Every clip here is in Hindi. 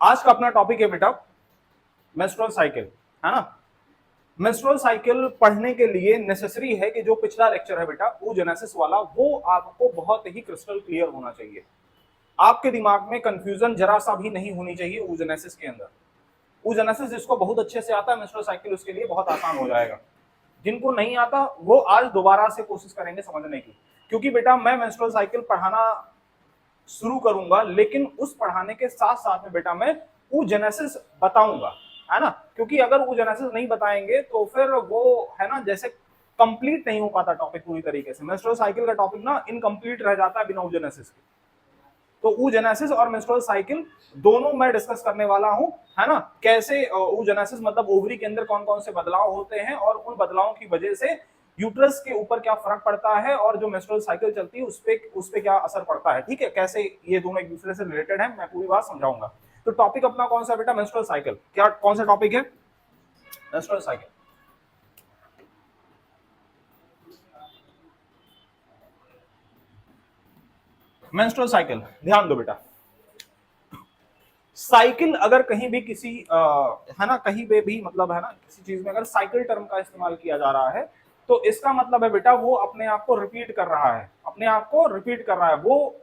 आज का अपना टॉपिक है बेटा मेंस्ट्रुअल साइकिल, है ना। मेंस्ट्रुअल साइकिल पढ़ने के लिए नेसेसरी है कि जो पिछला लेक्चर है बेटा oogenesis वाला, वो आपको बहुत ही क्रिस्टल क्लियर होना चाहिए। आपके दिमाग में कंफ्यूजन जरा सा भी नहीं होनी चाहिए oogenesis के अंदर। oogenesis जिसको बहुत अच्छे से आता है मेंस्ट्रुअल साइकिल, उसके लिए बहुत आसान हो जाएगा। जिनको नहीं आता वो आज दोबारा से कोशिश करेंगे समझने की, क्योंकि बेटा मैं मेंस्ट्रुअल साइकिल पढ़ाना शुरू करूंगा, लेकिन उस पढ़ाने के साथ साथ में बेटा मैं oogenesis बताऊंगा, है ना। क्योंकि अगर oogenesis नहीं बताएंगे तो फिर वो है ना जैसे कंप्लीट नहीं हो पाता टॉपिक पूरी तरीके से। मेंस्ट्रुअल साइकिल का टॉपिक ना इनकम्प्लीट रह जाता है बिना oogenesis के। तो oogenesis और मेंस्ट्रुअल साइकिल दोनों मैं डिस्कस करने वाला हूं, है ना। कैसे oogenesis मतलब ओवरी के अंदर कौन कौन से बदलाव होते हैं और उन बदलावों की वजह से यूट्रस के ऊपर क्या फर्क पड़ता है और जो मेंस्ट्रुअल साइकिल चलती है उस पे क्या असर पड़ता है, ठीक है। कैसे ये दोनों एक दूसरे से रिलेटेड है, मैं पूरी बात समझाऊंगा। तो टॉपिक अपना कौन सा बेटा, मेंस्ट्रुअल साइकिल। क्या कौन सा टॉपिक है, मेंस्ट्रुअल साइकिल। मेंस्ट्रुअल साइकिल ध्यान दो बेटा। साइकिल अगर कहीं भी किसी है ना कहीं पे भी मतलब है ना किसी चीज में अगर साइकिल टर्म का इस्तेमाल किया जा रहा है तो इसका मतलब है बेटा वो अपने आप को रिपीट कर रहा है, अपने आप को रिपीट कर रहा है वो।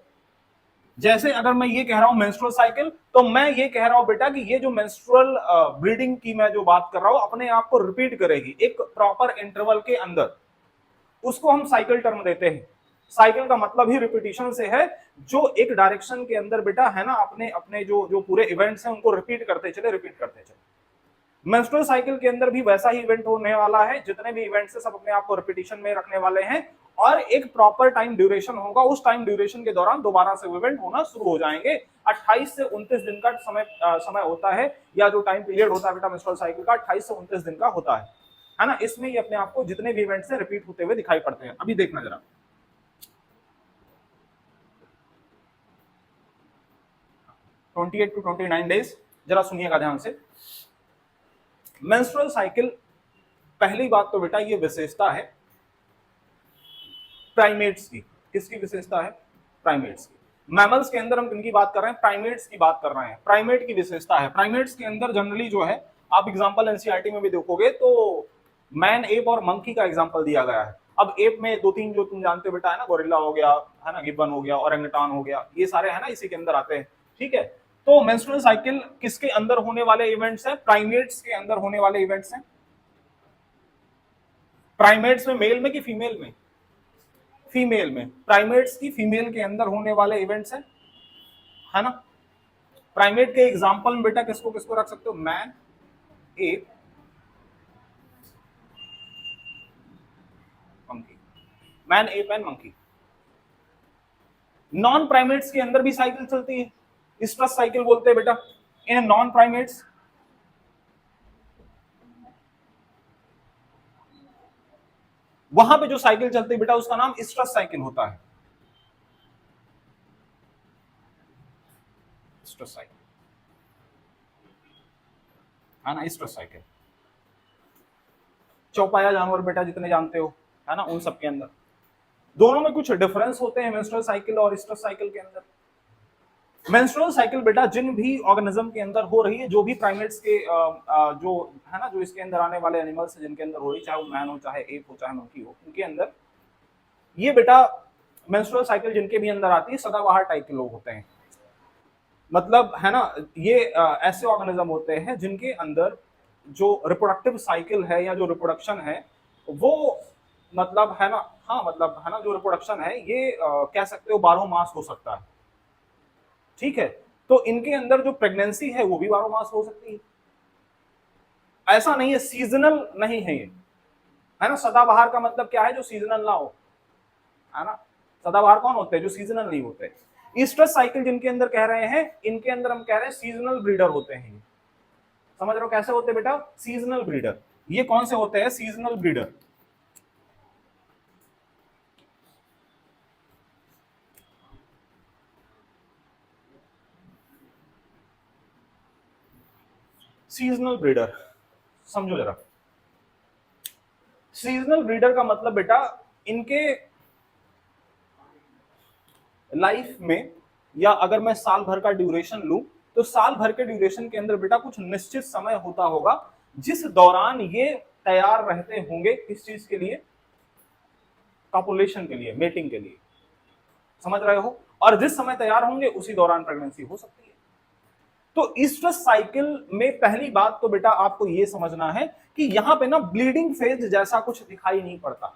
जैसे अगर मैं ये कह रहा हूं मेंस्ट्रुअल साइकिल, तो मैं ये कह रहा हूं बेटा कि ये जो मेंस्ट्रुअल ब्लीडिंग की मैं जो बात कर रहा हूं अपने आप को रिपीट करेगी एक प्रॉपर इंटरवल के अंदर, उसको हम साइकिल टर्म देते हैं। साइकिल का मतलब ही रिपीटिशन से है, जो एक डायरेक्शन के अंदर बेटा है ना अपने अपने जो जो पूरे इवेंट्स हैं उनको रिपीट करते चले, रिपीट करते चले। मेंस्ट्रुअल साइकिल के अंदर भी वैसा ही इवेंट होने वाला है, जितने भी इवेंट्स है सब अपने आप को रिपीटिशन में रखने वाले हैं और एक प्रॉपर टाइम ड्यूरेशन होगा। उस टाइम ड्यूरेशन के दौरान दोबारा से इवेंट होना शुरू हो जाएंगे। 28 से 29 दिन का समय होता है, या जो टाइम पीरियड होता है बेटा मेंस्ट्रुअल साइकिल का 28 से 29 दिन का होता है ना। इसमें ये अपने आप को जितने भी इवेंट्स है रिपीट होते हुए दिखाई पड़ते हैं। अभी देखना जरा 28 टू 29 डेज, जरा सुनिएगा ध्यान से। मेंस्ट्रुअल साइकिल, पहली बात तो बेटा ये विशेषता है प्राइमेट्स की। किसकी विशेषता है, प्राइमेट्स की। मैमल्स के अंदर हम किनकी बात कर रहे हैं, प्राइमेट्स की बात कर रहे हैं। प्राइमेट की विशेषता है, प्राइमेट्स के अंदर जनरली जो है आप एग्जांपल एनसीईआरटी में भी देखोगे तो मैन, एप और मंकी का एग्जांपल दिया गया है। अब एप में दो तीन जो तुम जानते हो बेटा है ना, गोरिल्ला हो गया, है ना, गिब्बन हो गया, ओरेंगुटान हो गया, ये सारे है ना इसी के अंदर आते हैं, ठीक है। तो मेंस्ट्रुअल साइकिल किसके अंदर होने वाले इवेंट्स हैं, प्राइमेट्स के अंदर होने वाले इवेंट्स हैं। प्राइमेट्स में मेल में कि फीमेल में, फीमेल में। प्राइमेट्स की फीमेल के अंदर होने वाले इवेंट्स हैं, है ना। प्राइमेट के एग्जांपल में बेटा किसको किसको रख सकते हो, man, app, monkey. Man, app and monkey. Non primates के अंदर भी साइकिल चलती है, स्ट्रेस साइकिल बोलते हैं बेटा इन नॉन प्राइमेट्स। वहां पे जो साइकिल चलती है बेटा उसका नाम स्ट्रेस साइकिल होता है, स्ट्रेस साइकिल, है ना, स्ट्रेस साइकिल। चौपाया जानवर बेटा जितने जानते हो, है ना, उन सब के अंदर दोनों में कुछ डिफरेंस होते हैं मेंस्ट्रुअल साइकिल और स्ट्रेस साइकिल के अंदर। मेंस्ट्रुअल साइकिल बेटा जिन भी ऑर्गेनिज्म के अंदर हो रही है, जो भी प्राइमेट्स के जो है ना जो इसके अंदर आने वाले एनिमल्स जिनके अंदर हो रही, चाहे वो मैन हो, चाहे एप हो, चाहे मंकी हो, उनके अंदर ये बेटा मेंस्ट्रुअल साइकिल जिनके भी अंदर आती है सदाबहार टाइप के लोग होते हैं। मतलब है ना ये ऐसे ऑर्गेनिज्म होते हैं जिनके अंदर जो रिप्रोडक्टिव साइकिल है या जो रिप्रोडक्शन है वो मतलब है ना, हाँ मतलब है ना जो रिप्रोडक्शन है ये कह सकते हो 12 मास हो सकता है, ठीक है। तो इनके अंदर जो प्रेगनेंसी है वो भी 12 मास हो सकती है। ऐसा नहीं है, सीजनल नहीं है ये, है ना। सदाबहार का मतलब क्या है, जो सीजनल ना हो, है ना। सदाबहार कौन होते हैं, जो सीजनल नहीं होते। ईस्टर साइकिल जिनके अंदर कह रहे हैं, इनके अंदर हम कह रहे हैं सीजनल ब्रीडर होते हैं। समझ रहे हो कैसे होते हैं बेटा, सीजनल ब्रीडर। ये कौन से होते हैं, सीजनल ब्रीडर। सीजनल ब्रीडर समझो जरा। सीजनल ब्रीडर का मतलब बेटा इनके लाइफ में, या अगर मैं साल भर का ड्यूरेशन लूं तो साल भर के ड्यूरेशन के अंदर बेटा कुछ निश्चित समय होता होगा जिस दौरान ये तैयार रहते होंगे, किस चीज के लिए, कॉपुलेशन के लिए, मेटिंग के लिए, समझ रहे हो, और जिस समय तैयार होंगे उसी दौरान प्रेगनेंसी हो सकती है। तो ईस्ट्रस साइकिल में पहली बात तो बेटा आपको यह समझना है कि यहां पे ना ब्लीडिंग फेज जैसा कुछ दिखाई नहीं पड़ता।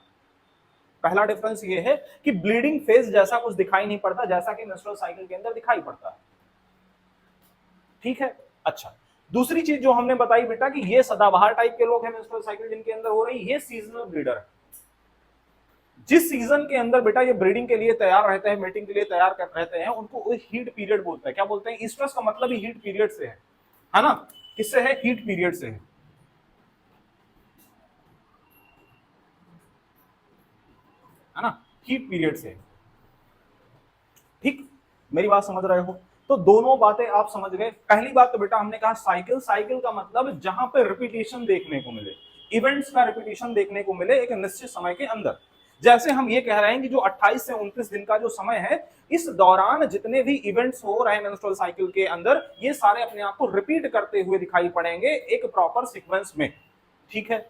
पहला डिफरेंस ये है कि ब्लीडिंग फेज जैसा कुछ दिखाई नहीं पड़ता जैसा कि मेंस्ट्रुअल साइकिल के अंदर दिखाई पड़ता है, ठीक है। अच्छा, दूसरी चीज जो हमने बताई बेटा कि ये सदाबहार टाइप के लोग हैं मेंस्ट्रुअल साइकिल जिनके अंदर हो रही, ये सीजनल ब्रीडर है। जिस सीजन के अंदर बेटा ये ब्रीडिंग के लिए तैयार रहते हैं, मीटिंग के लिए तैयार कर रहते हैं, उनको हीट पीरियड बोलते हैं। क्या बोलते हैं? ईस्ट्रस का मतलब ही हीट पीरियड से है ना? किससे है? हीट पीरियड से है ना, हीट पीरियड से। ठीक, मेरी बात समझ रहे हो? तो दोनों बातें आप समझ गए। पहली बात तो बेटा हमने कहा साइकिल, साइकिल का मतलब जहां पे रिपीटेशन देखने को मिले, इवेंट्स का रिपीटेशन देखने को मिले एक निश्चित समय के अंदर। जैसे हम ये कह रहे हैं कि जो 28 से 29 दिन का जो समय है, इस दौरान जितने भी इवेंट्स हो रहे हैं मेंस्ट्रुअल साइकिल के अंदर, ये सारे अपने आप को रिपीट करते हुए दिखाई पड़ेंगे एक प्रॉपर सीक्वेंस में, ठीक है।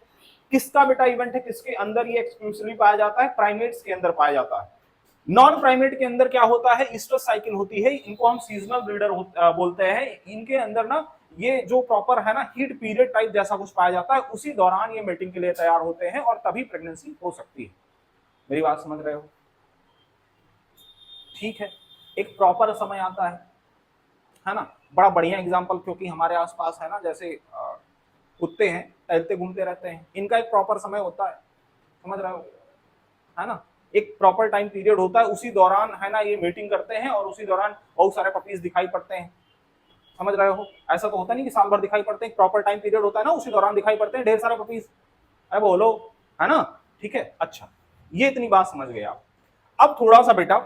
किसका बेटा इवेंट है, किसके अंदर ये एक्सक्लूसिवली पाया जाता है? प्राइमेट्स के अंदर पाया जाता है। नॉन प्राइमेट के अंदर क्या होता है? ईस्ट्रस साइकिल होती है, इनको हम सीजनल ब्रीडर बोलते हैं। इनके अंदर ना ये जो प्रॉपर है ना हीट पीरियड टाइप जैसा कुछ पाया जाता है, उसी दौरान ये मीटिंग के लिए तैयार होते हैं और तभी प्रेगनेंसी हो सकती है। मेरी बात समझ रहे हो? ठीक है, एक प्रॉपर समय आता है ना। बड़ा बढ़िया एग्जांपल, क्योंकि हमारे आसपास है ना, जैसे कुत्ते हैं, टहलते घूमते रहते हैं, इनका एक प्रॉपर समय होता है, समझ रहे हो, है ना। एक प्रॉपर टाइम पीरियड होता है, उसी दौरान है ना ये मीटिंग करते हैं और उसी दौरान बहुत सारे पपीज दिखाई पड़ते हैं, समझ रहे हो। ऐसा तो होता नहीं कि साल भर दिखाई पड़ते हैं, प्रॉपर टाइम पीरियड होता है ना, उसी दौरान दिखाई पड़ते हैं ढेर सारे पपीज। अरे बोलो, है ना, ठीक है। अच्छा, ये इतनी बात समझ गए आप। अब थोड़ा सा बेटा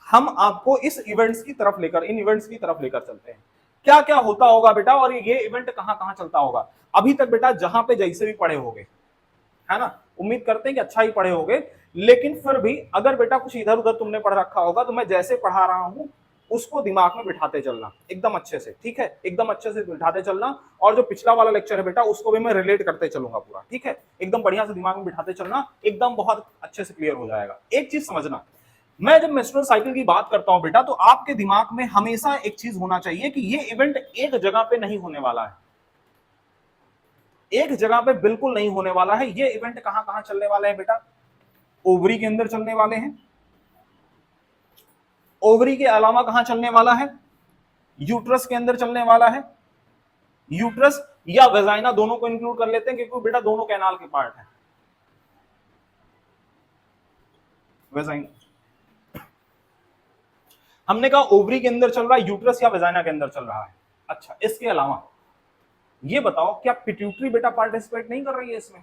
हम आपको इस इवेंट्स की तरफ लेकर, इन इवेंट्स की तरफ लेकर चलते हैं। क्या क्या होता होगा बेटा, और ये इवेंट कहां कहां चलता होगा। अभी तक बेटा जहां पे जैसे भी पढ़े होगे, है ना, उम्मीद करते हैं कि अच्छा ही पढ़े होगे, लेकिन फिर भी अगर बेटा कुछ इधर उधर तुमने पढ़ रखा होगा तो मैं जैसे पढ़ा रहा हूं उसको दिमाग में बिठाते चलना एकदम अच्छे से, ठीक है, एकदम अच्छे से बिठाते चलना। और जो पिछला वाला लेक्चर है बेटा उसको भी मैं रिलेट करते चलूंगा पूरा, ठीक है, एकदम बढ़िया से दिमाग में बिठाते चलना, एकदम बहुत अच्छे से क्लियर हो जाएगा। एक चीज समझना, मैं जब मेंस्ट्रुअल साइकिल की बात करता हूं बेटा, तो आपके दिमाग में हमेशा एक चीज होना चाहिए कि ये इवेंट एक जगह पे नहीं होने वाला है, एक जगह पे बिल्कुल नहीं होने वाला है। ये इवेंट कहां कहां चलने वाले हैं बेटा? ओवरी के अंदर चलने वाले हैं। ओवरी के अलावा कहां चलने वाला है? यूट्रस के अंदर चलने वाला है। यूट्रस या वेजाइना, दोनों को इंक्लूड कर लेते हैं क्योंकि बेटा दोनों कैनाल के पार्ट है। वेजाइना, हमने कहा ओवरी के अंदर चल रहा है, यूट्रस या वेजाइना के अंदर चल रहा है। अच्छा, इसके अलावा ये बताओ क्या पिट्यूटरी बेटा पार्टिसिपेट नहीं कर रही है इसमें?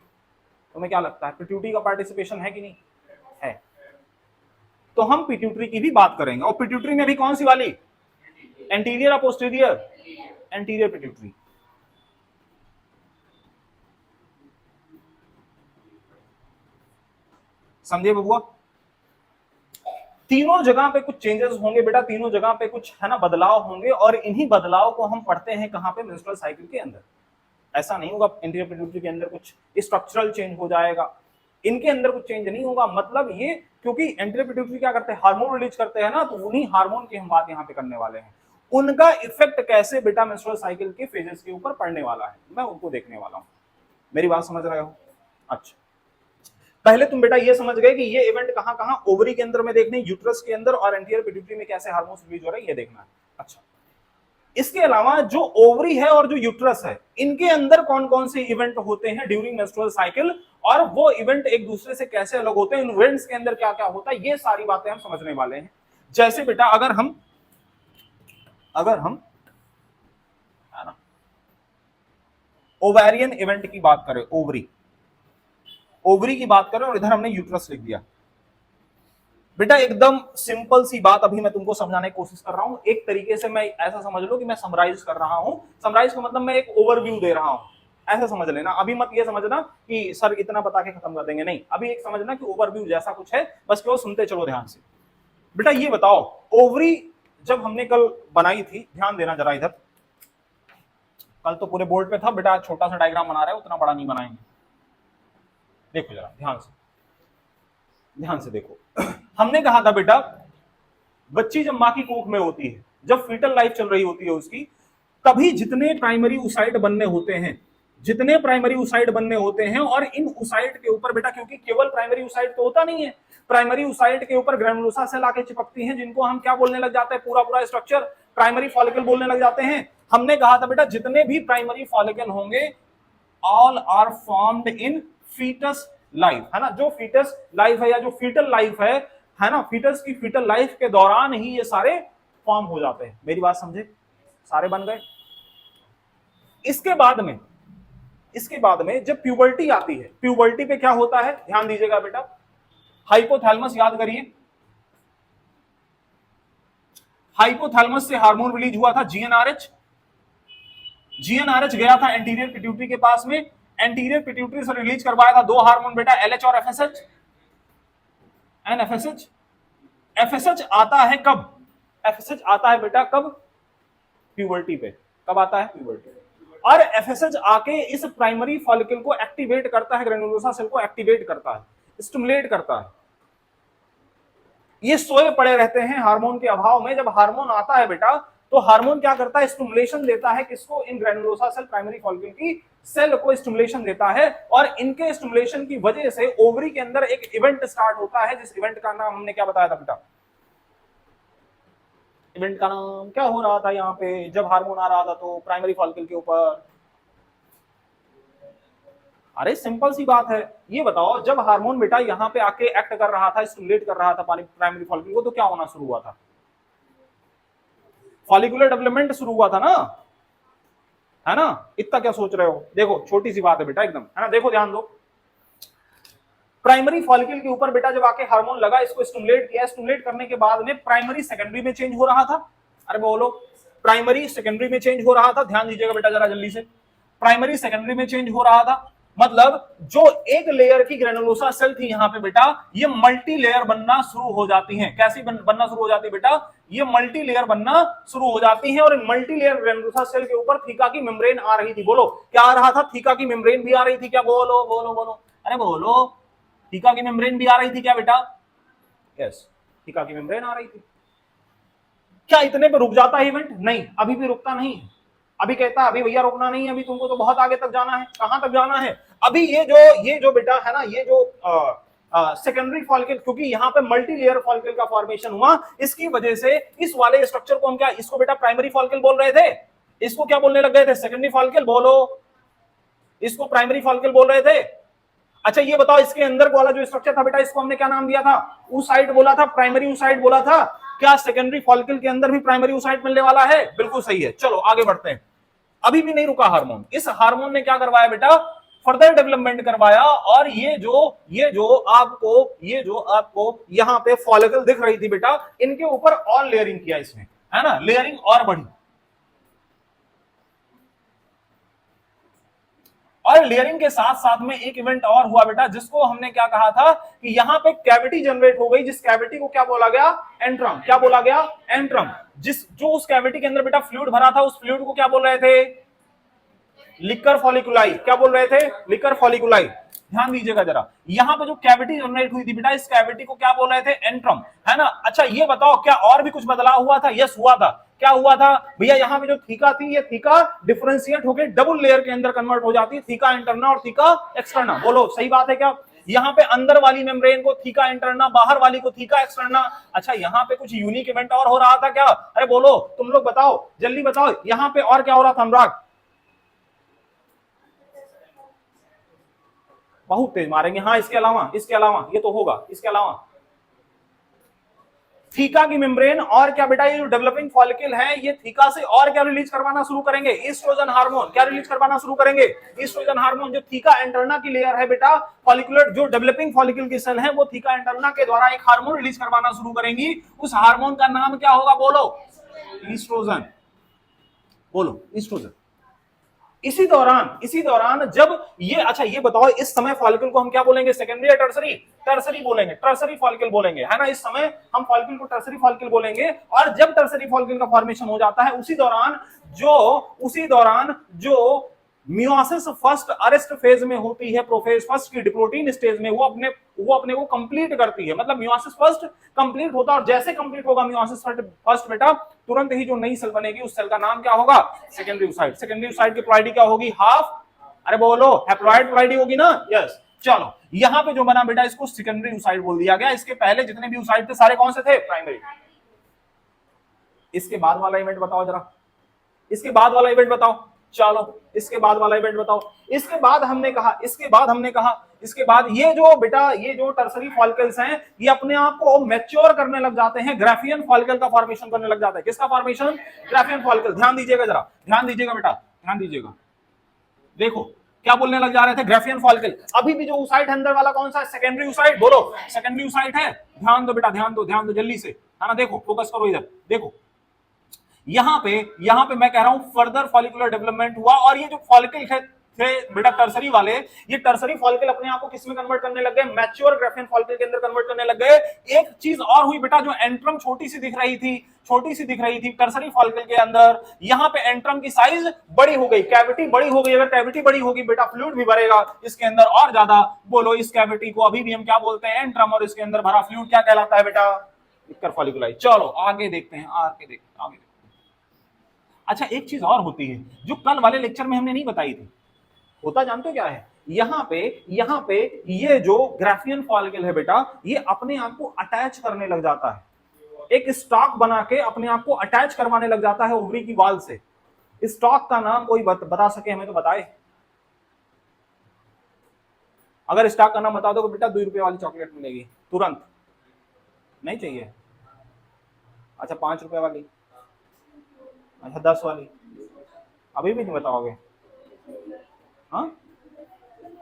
तुम्हें क्या लगता है पिट्यूटरी का पार्टिसिपेशन है कि नहीं है? तो हम पिट्यूटरी की भी बात करेंगे। और पिट्यूटरी में भी कौन सी वाली? एंटीरियर या पोस्टीरियर? Anterior pituitary. समझे बबुआ? तीनों जगह पे कुछ चेंजेस होंगे बेटा, तीनों जगह पे कुछ है ना बदलाव होंगे, और इन्हीं बदलाव को हम पढ़ते हैं कहां पे? मेंस्ट्रुअल साइकिल के अंदर। ऐसा नहीं होगा एंटीरियर पिट्यूटरी के अंदर कुछ स्ट्रक्चरल चेंज हो जाएगा, इनके अंदर कुछ चेंज नहीं होगा। मतलब ये, क्योंकि एंटीरियर पिट्यूटरी क्या करते हैं? हार्मोन रिलीज करते हैं ना, तो उन्हीं हार्मोन की हम बात यहाँ पे करने वाले हैं। उनका इफेक्ट कैसे बेटा मेंस्ट्रुअल साइकिल के फेजेस के ऊपर पड़ने वाला है, मैं उनको देखने वाला हूं। मेरी बात समझ रहे हो? अच्छा, पहले तुम बेटा ये समझ गए कि ये इवेंट कहां कहां? ओवरी के अंदर में देखने, यूट्रस के अंदर और एंटीरियर पिट्यूटरी में कैसे हार्मोन रिलीज हो रहे हैं ये देखना है। अच्छा, इसके अलावा जो ओवरी है और जो यूट्रस है, इनके अंदर कौन कौन से इवेंट होते हैं ड्यूरिंग मेंस्ट्रुअल साइकिल, और वो इवेंट एक दूसरे से कैसे अलग होते हैं, इन इवेंट्स के अंदर क्या क्या होता है, ये सारी बातें हम समझने वाले हैं। जैसे बेटा अगर हम है ना ओवेरियन इवेंट की बात करें, ओवरी की बात करें, और इधर हमने यूट्रस लिख दिया बेटा, एकदम सिंपल सी बात अभी मैं तुमको समझाने की कोशिश कर रहा हूं। एक तरीके से मैं ऐसा समझ लो कि मैं समराइज कर रहा हूं। समराइज का मतलब मैं एक ओवरव्यू दे रहा हूं, ऐसा समझ लेना। अभी मत ये समझना कि सर इतना बता के खत्म कर देंगे, नहीं, अभी एक समझना कि ओवरव्यू जैसा कुछ है, बस केवल सुनते चलो ध्यान से। बेटा ये बताओ, ओवरी जब हमने कल बनाई थी, ध्यान देना जरा इधर, कल तो पूरे बोर्ड पे था बेटा, छोटा सा डायग्राम बना रहे हैं, उतना बड़ा नहीं बनाएंगे। देखो जरा ध्यान से देखो। हमने कहा था बेटा बच्ची जब मां की कोख में होती है, जब फीटल लाइफ चल रही होती है उसकी, तभी जितने प्राइमरी ऊसाइड बनने होते हैं, जितने प्राइमरी ऊसाइड बनने होते हैं, और इन ऊसाइड के ऊपर बेटा, क्योंकि केवल प्राइमरी ऊसाइड तो होता नहीं है, प्राइमरी ऊसाइड के ऊपर ग्रैनुलोसा सेल आके चिपकती हैं, जिनको हम क्या बोलने लग जाते हैं, पूरा पूरा स्ट्रक्चर प्राइमरी फॉलिकल बोलने लग जाते हैं। हमने कहा था बेटा जितने भी प्राइमरी फॉलिकल होंगे, all are formed in foetus life, है ना, जो फीटस लाइफ है या जो फीटल लाइफ है ना, फीटस की फीटल लाइफ के दौरान ही ये सारे फॉर्म हो जाते हैं। मेरी बात समझे, सारे बन गए। इसके बाद में जब प्यूबर्टी आती है, प्यूबर्टी पे क्या होता है, ध्यान दीजिएगा बेटा, हाइपोथैलेमस याद करिए, हाइपोथैलेमस से हार्मोन रिलीज हुआ था जीएनआरएच, जीएनआरएच गया था एंटीरियर पिट्यूटरी के पास में, एंटीरियर पिट्यूटरी से रिलीज करवाया था दो हार्मोन बेटा, एलएच और एफएसएच, एनएफएसएच। एफएसएच आता है कब, एफएसएच आता है बेटा कब, प्यूबर्टी पे। कब आता है, प्यूबर्टी पे। और एफएसएच आके इस प्राइमरी फॉलिकल को एक्टिवेट करता है, ग्रैनुलोसा सेल को एक्टिवेट करता है, स्टिमुलेट करता है। ये सोए पड़े रहते हैं हार्मोन के अभाव में। जब हार्मोन आता है बेटा, तो हार्मोन क्या करता है, स्टिमुलेशन देता है किसको, इन ग्रैनुलोसा सेल, प्राइमरी फॉलिकल की सेल को स्टिमुलेशन देता है, और इनके स्टिमुलेशन की वजह से ओवरी के अंदर एक इवेंट स्टार्ट होता है, जिस इवेंट का नाम हमने क्या बताया था बेटा, इवेंट का नाम क्या हो रहा था यहाँ पे, जब हार्मोन आ रहा था तो प्राइमरी फॉलिकल के ऊपर, अरे सिंपल सी बात है, ये बताओ जब हार्मोन बेटा यहाँ पे आके एक्ट कर रहा था, स्टिमुलेट कर रहा था प्राइमरी फॉलिकल को, तो क्या होना शुरू हुआ था, फॉलिकुलर डेवलपमेंट शुरू हुआ था ना, है ना। इतना क्या सोच रहे हो, देखो छोटी सी बात है बेटा एकदम, है ना। देखो ध्यान दो, प्राइमरी फॉलिकल के ऊपर बेटा जब आके हार्मोन लगा, इसको स्टिमुलेट किया, स्टिमुलेट करने के बाद में प्राइमरी सेकेंडरी में चेंज हो रहा था। अरे बोलो, प्राइमरी सेकेंडरी में चेंज हो रहा था, ध्यान दीजिएगा बेटा जरा जल्दी से, प्राइमरी सेकेंडरी में चेंज हो रहा था, मतलब जो एक लेयर की ग्रेनुलोसा सेल थी यहाँ पे बेटा, ये मल्टी लेयर बनना शुरू हो जाती हैं। कैसी बनना शुरू हो जाती है बेटा, ये मल्टी लेयर बनना शुरू हो जाती हैं, और इन मल्टी लेयर ग्रेनुलोसा सेल के ऊपर थीका की मेम्ब्रेन आ रही थी। बोलो क्या आ रहा था, थीका की मेम्ब्रेन भी आ रही थी क्या, बोलो बोलो बोलो, अरे बोलो, थीका की मेम्ब्रेन भी आ रही थी क्या बेटा, यस, थीका की मेम्ब्रेन आ रही थी। क्या इतने पे रुक जाता है इवेंट, नहीं, अभी भी रुकता नहीं है। अभी कहता है अभी भैया रुकना नहीं है, अभी तुमको तो बहुत आगे तक जाना है। कहां तक जाना है, अभी ये जो बेटा है ना, ये जो सेकेंडरी फॉलिकल, क्योंकि यहाँ पे मल्टी लेयर फॉलिकल का फॉर्मेशन हुआ, इसकी वजह से इस वाले स्ट्रक्चर को हम क्या, इसको बेटा प्राइमरी फॉलिकल बोल रहे थे, इसको क्या बोलने लग गए थे, सेकेंडरी फॉलिकल, बोलो, इसको प्राइमरी फॉलिकल बोल रहे थे। अच्छा ये बताओ, इसके अंदर वाला जो स्ट्रक्चर था बेटा, इसको हमने क्या नाम दिया था, ऊसाइड बोला था, प्राइमरी ऊसाइड बोला था। क्या सेकेंडरी फॉलिकल के अंदर भी प्राइमरी ऊसाइड मिलने वाला है, बिल्कुल सही है। चलो आगे बढ़ते हैं, अभी भी नहीं रुका हार्मोन, इस हार्मोन ने क्या करवाया बेटा, फर्दर डेवलपमेंट करवाया, और ये जो आपको यहाँ पे फॉलिकल दिख रही थी बेटा, इनके ऊपर और लेयरिंग किया इसने, है ना, लेयरिंग और बढ़ी, और लेयरिंग के साथ साथ में एक इवेंट और हुआ बेटा, जिसको हमने क्या कहा था कि यहाँ पे कैविटी जनरेट हो गई, जिस कैविटी को क्या बोला गया, एंट्रम। क्या बोला गया, एंट्रम। जो उस कैविटी के अंदर बेटा फ्लूइड भरा था, उस फ्लूइड को क्या बोल रहे थे, लिकर फॉलिकुलाई। क्या बोल रहे थे, लिकर फॉलिकुलाई। ध्यान दीजिएगा जरा, यहाँ पे जो कैविटी जनरेट हुई थी बेटा, इस कैविटी को क्या बोल रहे थे, एंट्रम, है ना। अच्छा ये बताओ, क्या और भी कुछ बदलाव हुआ था, यस हुआ था। क्या हुआ था भैया, यहाँ पे जो थीका थी, ये थीका डिफरेंशिएट होकर डबल लेयर के अंदर कन्वर्ट हो जाती है, थीका इंटरना और थीका एक्सटर्ना। बोलो सही बात है क्या, यहाँ पे अंदर वाली मेम्ब्रेन को थीका इंटरना, बाहर वाली को थीका एक्सटर्ना। अच्छा यहाँ पे कुछ यूनिक इवेंट और हो रहा था क्या, अरे बोलो तुम लोग बताओ, जल्दी बताओ, यहाँ पे और क्या हो रहा था अनुराग, बहुत तेज मारेंगे, हाँ इसके अलावा ये तो होगा, इसके अलावा थीका की मेम्ब्रेन और क्या बेटा, ये जो डेवलपिंग फॉलिकल है, ये थीका से और क्या रिलीज करवाना शुरू करेंगे, ईस्ट्रोजन हार्मोन। क्या रिलीज करवाना शुरू करेंगे, ईस्ट्रोजन हार्मोन। जो थीका एंटरना की लेयर है बेटा, फॉलिकुलर जो डेवलपिंग फॉलिकल की सेल है, वो थीका एंटरना के द्वारा एक हार्मोन रिलीज करवाना शुरू करेंगी। उस हार्मोन का नाम क्या होगा, बोलो, ईस्ट्रोजन। बोलो ईस्ट्रोजन। इसी दौरान जब ये, अच्छा ये बताओ इस समय फॉलिकल को हम क्या बोलेंगे, सेकेंडरी या टर्सरी? टर्सरी बोलेंगे, टर्सरी फॉलिकल बोलेंगे, है ना। इस समय हम फॉलिकल को टर्सरी फॉलिकल बोलेंगे। और जब टर्सरी फॉलिकल का फॉर्मेशन हो जाता है, उसी दौरान जो मियोसिस फर्स्ट अरेस्ट फेज में होती है, प्रोफेज फर्स्ट की डिप्लोटीन स्टेज में, वो अपने को कंप्लीट करती है। मतलब मियोसिस फर्स्ट कंप्लीट होता है, और जैसे कंप्लीट होगा मियोसिस फर्स्ट बेटा, तुरंत ही जो नई सेल बनेगी उस सेल का नाम क्या होगा, सेकेंडरी oocyte। सेकेंडरी oocyte की प्लॉइडी क्या होगी, हाफ, अरे बोलो, हैप्लॉइड प्लॉइडी होगी ना, यस। चलो यहां पे जो बना बेटा, इसको सेकेंडरी oocyte बोल दिया गया। इसके पहले जितने भी oocyte थे सारे कौन से थे, प्राइमरी। इसके बाद वाला इवेंट बताओ जरा, इसके बाद वाला इवेंट बताओ। चलो इसके बाद वाला इवेंट बताओ। इसके बाद ये जो बेटा, ये जो टर्सरी फॉलिकल्स हैं, ये अपने आप को मैच्योर करने लग जाते हैं, ग्राफियन फॉलिकल का फॉर्मेशन करने लग जाता है। किसका फॉर्मेशन, ग्राफियन फॉलिकल। ध्यान दीजिएगा जरा, ध्यान दीजिएगा बेटा, ध्यान दीजिएगा। देखो क्या बोलने लग जा रहे थे, ग्राफियन फॉलिकल। अभी भी जो oocyte है अंदर वाला कौन सा है, सेकेंडरी oocyte। बोलो सेकेंडरी oocyte है। ध्यान दो बेटा, ध्यान दो जल्दी से, है ना। देखो फोकस करो इधर, देखो यहां पे मैं कह रहा हूं फर्दर फॉलिकुलर डेवलपमेंट हुआ। और ये जो फॉलिकल थे बेटा टर्सरी वाले, ये टर्सरी फॉलिकल अपने आप को किसमें कन्वर्ट करने लग गए, मैच्योर ग्राफियन फॉलिकल के अंदर कन्वर्ट करने लग गए। एक चीज और हुई बेटा, जो एंट्रम छोटी सी दिख रही थी टर्सरी फॉलिकल के अंदर, यहां पे एंट्रम की साइज बड़ी हो गई, कैविटी बड़ी हो गई। अगर कैविटी बड़ी होगी बेटा, फ्लूइड भी भरेगा इसके अंदर और ज्यादा। बोलो इस कैविटी को अभी भी हम क्या बोलते हैं, एंट्रम, और इसके अंदर भरा फ्लूइड क्या कहलाता है बेटा, इक्कर फॉलिकुलाई। चलो आगे देखते हैं, आगे। अच्छा एक चीज और होती है जो कल वाले लेक्चर में हमने नहीं बताई थी, होता जानते हो क्या है, यहां पे ये जो ग्राफियन फॉलिकल है बेटा, ये अपने आप को अटैच करने लग जाता है, एक स्टॉक बना के अपने आप को अटैच करवाने लग जाता है ओवरी की वाल से। स्टॉक का नाम कोई बता सके हमें तो बताए। अगर स्टॉक का नाम बता दो बेटा 2 रुपए वाली चॉकलेट मिलेगी तुरंत। नहीं चाहिए? अच्छा 5 रुपए वाली, अच्छा 10 वाली, अभी भी नहीं बताओगे?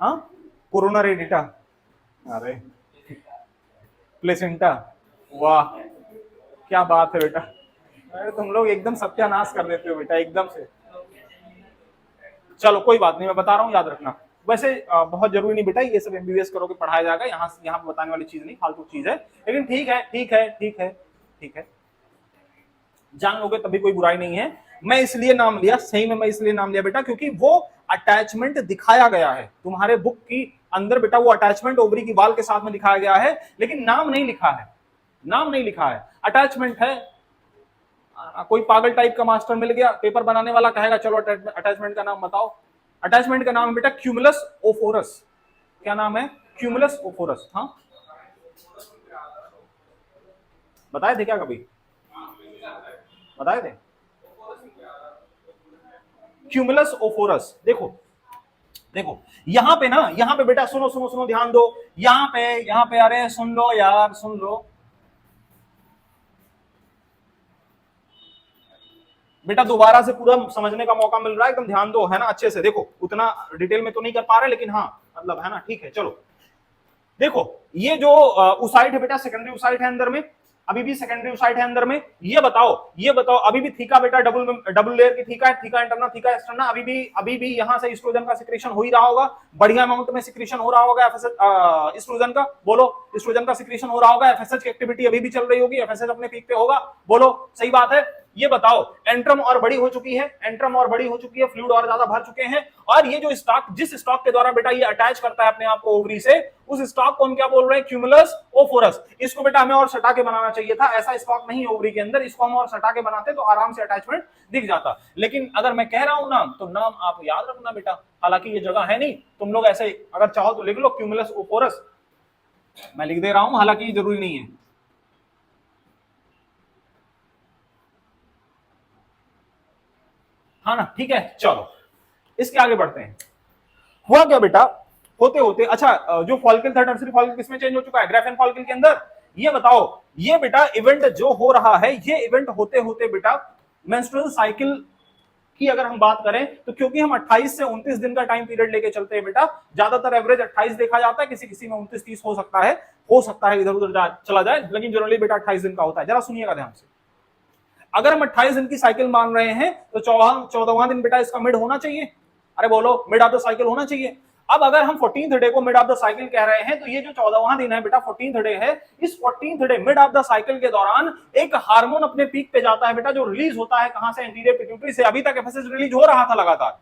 हाँ कोरोना रेडिटा, अरे प्लेसेंटा, वाह क्या बात है बेटा। अरे तुम लोग एकदम सत्यानाश कर देते हो बेटा एकदम से। चलो कोई बात नहीं, मैं बता रहा हूँ, याद रखना। वैसे बहुत जरूरी नहीं बेटा, ये सब एमबीबीएस करोगे पढ़ाया जाएगा, यहाँ पे बताने वाली चीज नहीं, फालतू चीज है। लेकिन ठीक है, जान लोगे तभी कोई बुराई नहीं है। मैं इसलिए नाम लिया, सही में मैं इसलिए नाम लिया बेटा, क्योंकि वो अटैचमेंट दिखाया गया है तुम्हारे बुक की अंदर बेटा, वो अटैचमेंट ओवरी की बाल के साथ में दिखाया गया है, लेकिन नाम नहीं लिखा है, अटैचमेंट है। कोई पागल टाइप का मास्टर मिल गया, पेपर बनाने वाला कहेगा चलो अटैचमेंट का नाम बताओ। अटैचमेंट का नाम है बेटा क्यूमुलस ओफोरस। क्या नाम है, क्यूमुलस ओफोरस। हाँ बताए थे क्या कभी, बताए थे? क्यूमुलस ओफोरस। देखो यहां पे बेटा सुनो ध्यान दो। यहां पे अरे सुन लो यार, सुन लो बेटा, दोबारा से पूरा समझने का मौका मिल रहा है, एकदम ध्यान दो, है ना, अच्छे से देखो। उतना डिटेल में तो नहीं कर पा रहे, लेकिन हाँ मतलब है ना, ठीक है। चलो देखो, ये जो oocyte है बेटा, सेकेंडरी oocyte है अंदर में, अभी भी सेकेंडरी oocyte है अंदर में। ये बताओ अभी भी थीका बेटा, डबल लेयर की थीका है, थीका इंटरना, थीका एक्सटर्ना। अभी भी यहां से एस्ट्रोजन का सिक्रेशन हो ही रहा होगा, बढ़िया अमाउंट में सिक्रेशन हो रहा होगा एस्ट्रोजन का। बोलो एस्ट्रोजन का सिक्रेशन हो रहा होगा, एफएसएच की एक्टिविटी अभी भी चल रही होगी, एफएसएच अपने पीक पे होगा। बोलो सही बात है। ये बताओ एंट्रम और बड़ी हो चुकी है, फ्लूइड और ज्यादा भर चुके हैं। और ये जो स्टॉक, जिस स्टॉक के द्वारा बेटा ये अटैच करता है अपने आप को ओवरी से, उस स्टॉक को हम क्या बोल रहे हैं, क्यूमुलस ओफोरस। इसको बेटा हमें और सटा के बनाना चाहिए था, ऐसा स्टॉक नहीं है ओवरी के अंदर, इसको हम और सटा के बनाते तो आराम से अटैचमेंट दिख जाता। लेकिन अगर मैं कह रहा हूं नाम, तो नाम आप याद रखना बेटा, हालांकि ये जगह है नहीं, तुम लोग ऐसे अगर चाहो तो लिख लो क्यूमुलस ओफोरस, मैं लिख दे रहा हूं, हालांकि ये जरूरी नहीं है। हाँ ना, ठीक है। चलो इसके आगे बढ़ते हैं। हुआ क्या बेटा, होते अच्छा जो फॉलिकल था, टर्सरी फॉलिकल किसमें चेंज हो चुका है, ग्राफियन फॉलिकल के अंदर। ये बताओ, ये बेटा इवेंट जो हो रहा है, ये इवेंट होते बेटा मेंस्ट्रुअल साइकिल की अगर हम बात करें तो, क्योंकि हम 28 से 29 दिन का टाइम पीरियड लेके चलते हैं बेटा, ज्यादातर एवरेज 28 देखा जाता है, किसी में 29-30 हो सकता है इधर उधर चला जाए, लेकिन जनरली बेटा 28 दिन का होता है। जरा सुनिएगा ध्यान से, अगर हम 28 दिन की साइकिल मान रहे हैं तो 14वां दिन बेटा इसका मिड होना चाहिए, अरे बोलो, मिड ऑफ द साइकिल होना चाहिए। अब अगर हम 14th डे को मिड ऑफ द साइकिल कह रहे हैं, तो ये जो 14वां दिन है बेटा 14th डे है, इस 14th day mid of the cycle के दौरान एक हार्मोन अपने पीक पे जाता है बेटा, जो रिलीज होता है कहां से, एंटीरियर पिट्यूटरी से। अभी तक एफएसएच रिलीज हो रहा था लगातार,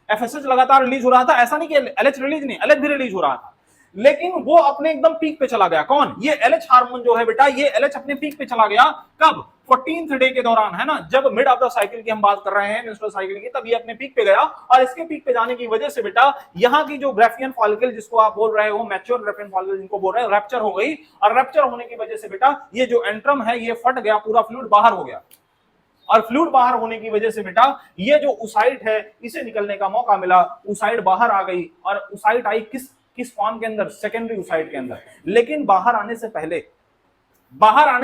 एफएसएच लगातार रिलीज हो रहा था, ऐसा नहीं कि एलएच रिलीज नहीं, एलएच भी रिलीज हो रहा था, लेकिन वो अपने एकदम पीक पे चला गया। कौन? ये एलएच हार्मोन जो है बेटा, ये एलएच अपने पीक पे चला गया। कब? 14th डे के दौरान, है ना, जब मिड ऑफ द साइकिल की हम बात कर रहे हैं, मेंस्ट्रुअल साइकिल की, तब ये अपने पीक पे गया। और इसके पीक पे जाने की वजह से बेटा यहाँ की जो ग्राफियन फॉलिकल जिसको आप बोल रहे हो, मैच्योर ग्राफियन फॉलिकल जिनको बोल रहे हो, रैप्चर हो गई। और रैप्चर होने की वजह से बेटा ये जो एंट्रम है ये फट गया, पूरा फ्लूइड बाहर हो गया। और फ्लूइड बाहर होने की वजह से बेटा ये जो उसाइट है इसे निकलने का मौका मिला, उसाइट बाहर आ गई। और उसाइट आई किस फॉर्म के अंदर? सेकेंडरी उसाइट के अंदर। लेकिन बाहर आने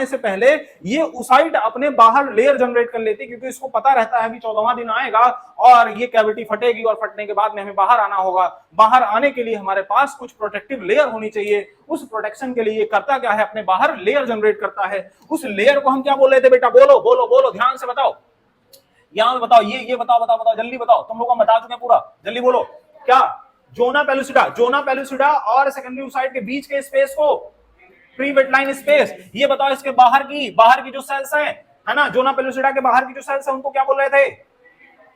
से पहले ये उसाइट अपने बाहर लेयर जनरेट कर लेती, क्योंकि इसको पता रहता है अभी 14वां दिन आएगा और ये कैविटी फटेगी, और फटने के बाद में हमें बाहर आना होगा। बाहर आने के लिए हमारे पास कुछ प्रोटेक्टिव लेयर होनी चाहिए। उस प्रोटेक्शन के लिए ये करता क्या है? अपने बाहर लेयर जनरेट करता है। उस लेयर को हम क्या बोल रहे थे बेटा? बोलो बोलो बोलो, ध्यान से बताओ, यहां बताओ, ये बताओ बताओ बताओ, जल्दी बताओ, तुम लोगों को बता चुके हैं पूरा, जल्दी बोलो। क्या? जोना पेलुसिडा, जोना पेलुसिडा और सेकेंडरी उसाइट के बीच के स्पेस को प्री वेटलाइन स्पेस, ये बताओ। इसके बाहर की जो सेल्स हैं, है ना, जोना पेलुसिडा के बाहर की जो सेल्स हैं उनको क्या बोल रहे थे?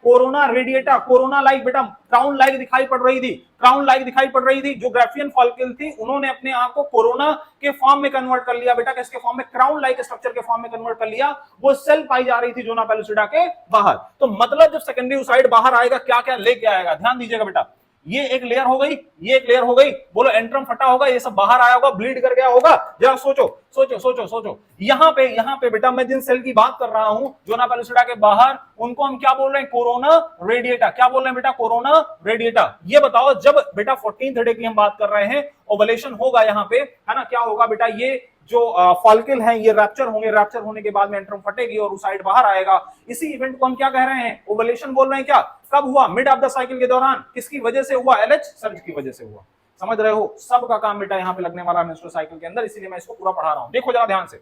Corona radiata. कोरोना लाइक बेटा, क्राउन लाइक दिखाई पड़ रही थी, क्राउन लाइक दिखाई पड़ रही थी। जो ग्राफियन फॉलिकल थी उन्होंने अपने आप को कोरोना के फॉर्म में कन्वर्ट कर लिया बेटा, किसके फॉर्म में? क्राउन लाइक स्ट्रक्चर के फॉर्म में कन्वर्ट कर लिया। वो सेल पाई जा रही थी जोना पेलुसिडा के बाहर। तो मतलब जब सेकेंडरी उसाइट बाहर आएगा, क्या क्या लेके आएगा? ध्यान दीजिएगा बेटा, ये एक लेयर हो गई, ये एक लेयर हो गई, बोलो एंट्रम फटा होगा, ये सब बाहर आया होगा, ब्लीड कर गया होगा। जरा सोचो सोचो सोचो सोचो, यहाँ पे बेटा मैं जिन सेल की बात कर रहा हूं जोना पेलुसिडा के बाहर, उनको हम क्या बोल रहे हैं? Corona radiata. क्या बोल रहे हैं बेटा? Corona radiata. ये बताओ, जब बेटा 14th डे की हम बात कर रहे हैं, ओवुलेशन होगा यहाँ पे, है ना, क्या होगा बेटा? ये जो फॉलिकल है ये रैप्चर होंगे, रैप्चर होने के बाद में एंट्रम फटेगी और उसाइट बाहर आएगा। इसी इवेंट को हम क्या कह रहे हैं? ओवुलेशन बोल रहे हैं। क्या? कब हुआ? मिड ऑफ द साइकिल के दौरान। किसकी वजह से हुआ? एलएच सर्ज की वजह से हुआ। समझ रहे हो? सबका काम बेटा यहाँ पे लगने वाला मेंस्ट्रुअल साइकिल के अंदर, इसीलिए मैं इसको पूरा पढ़ा रहा हूं। देखो जरा ध्यान से,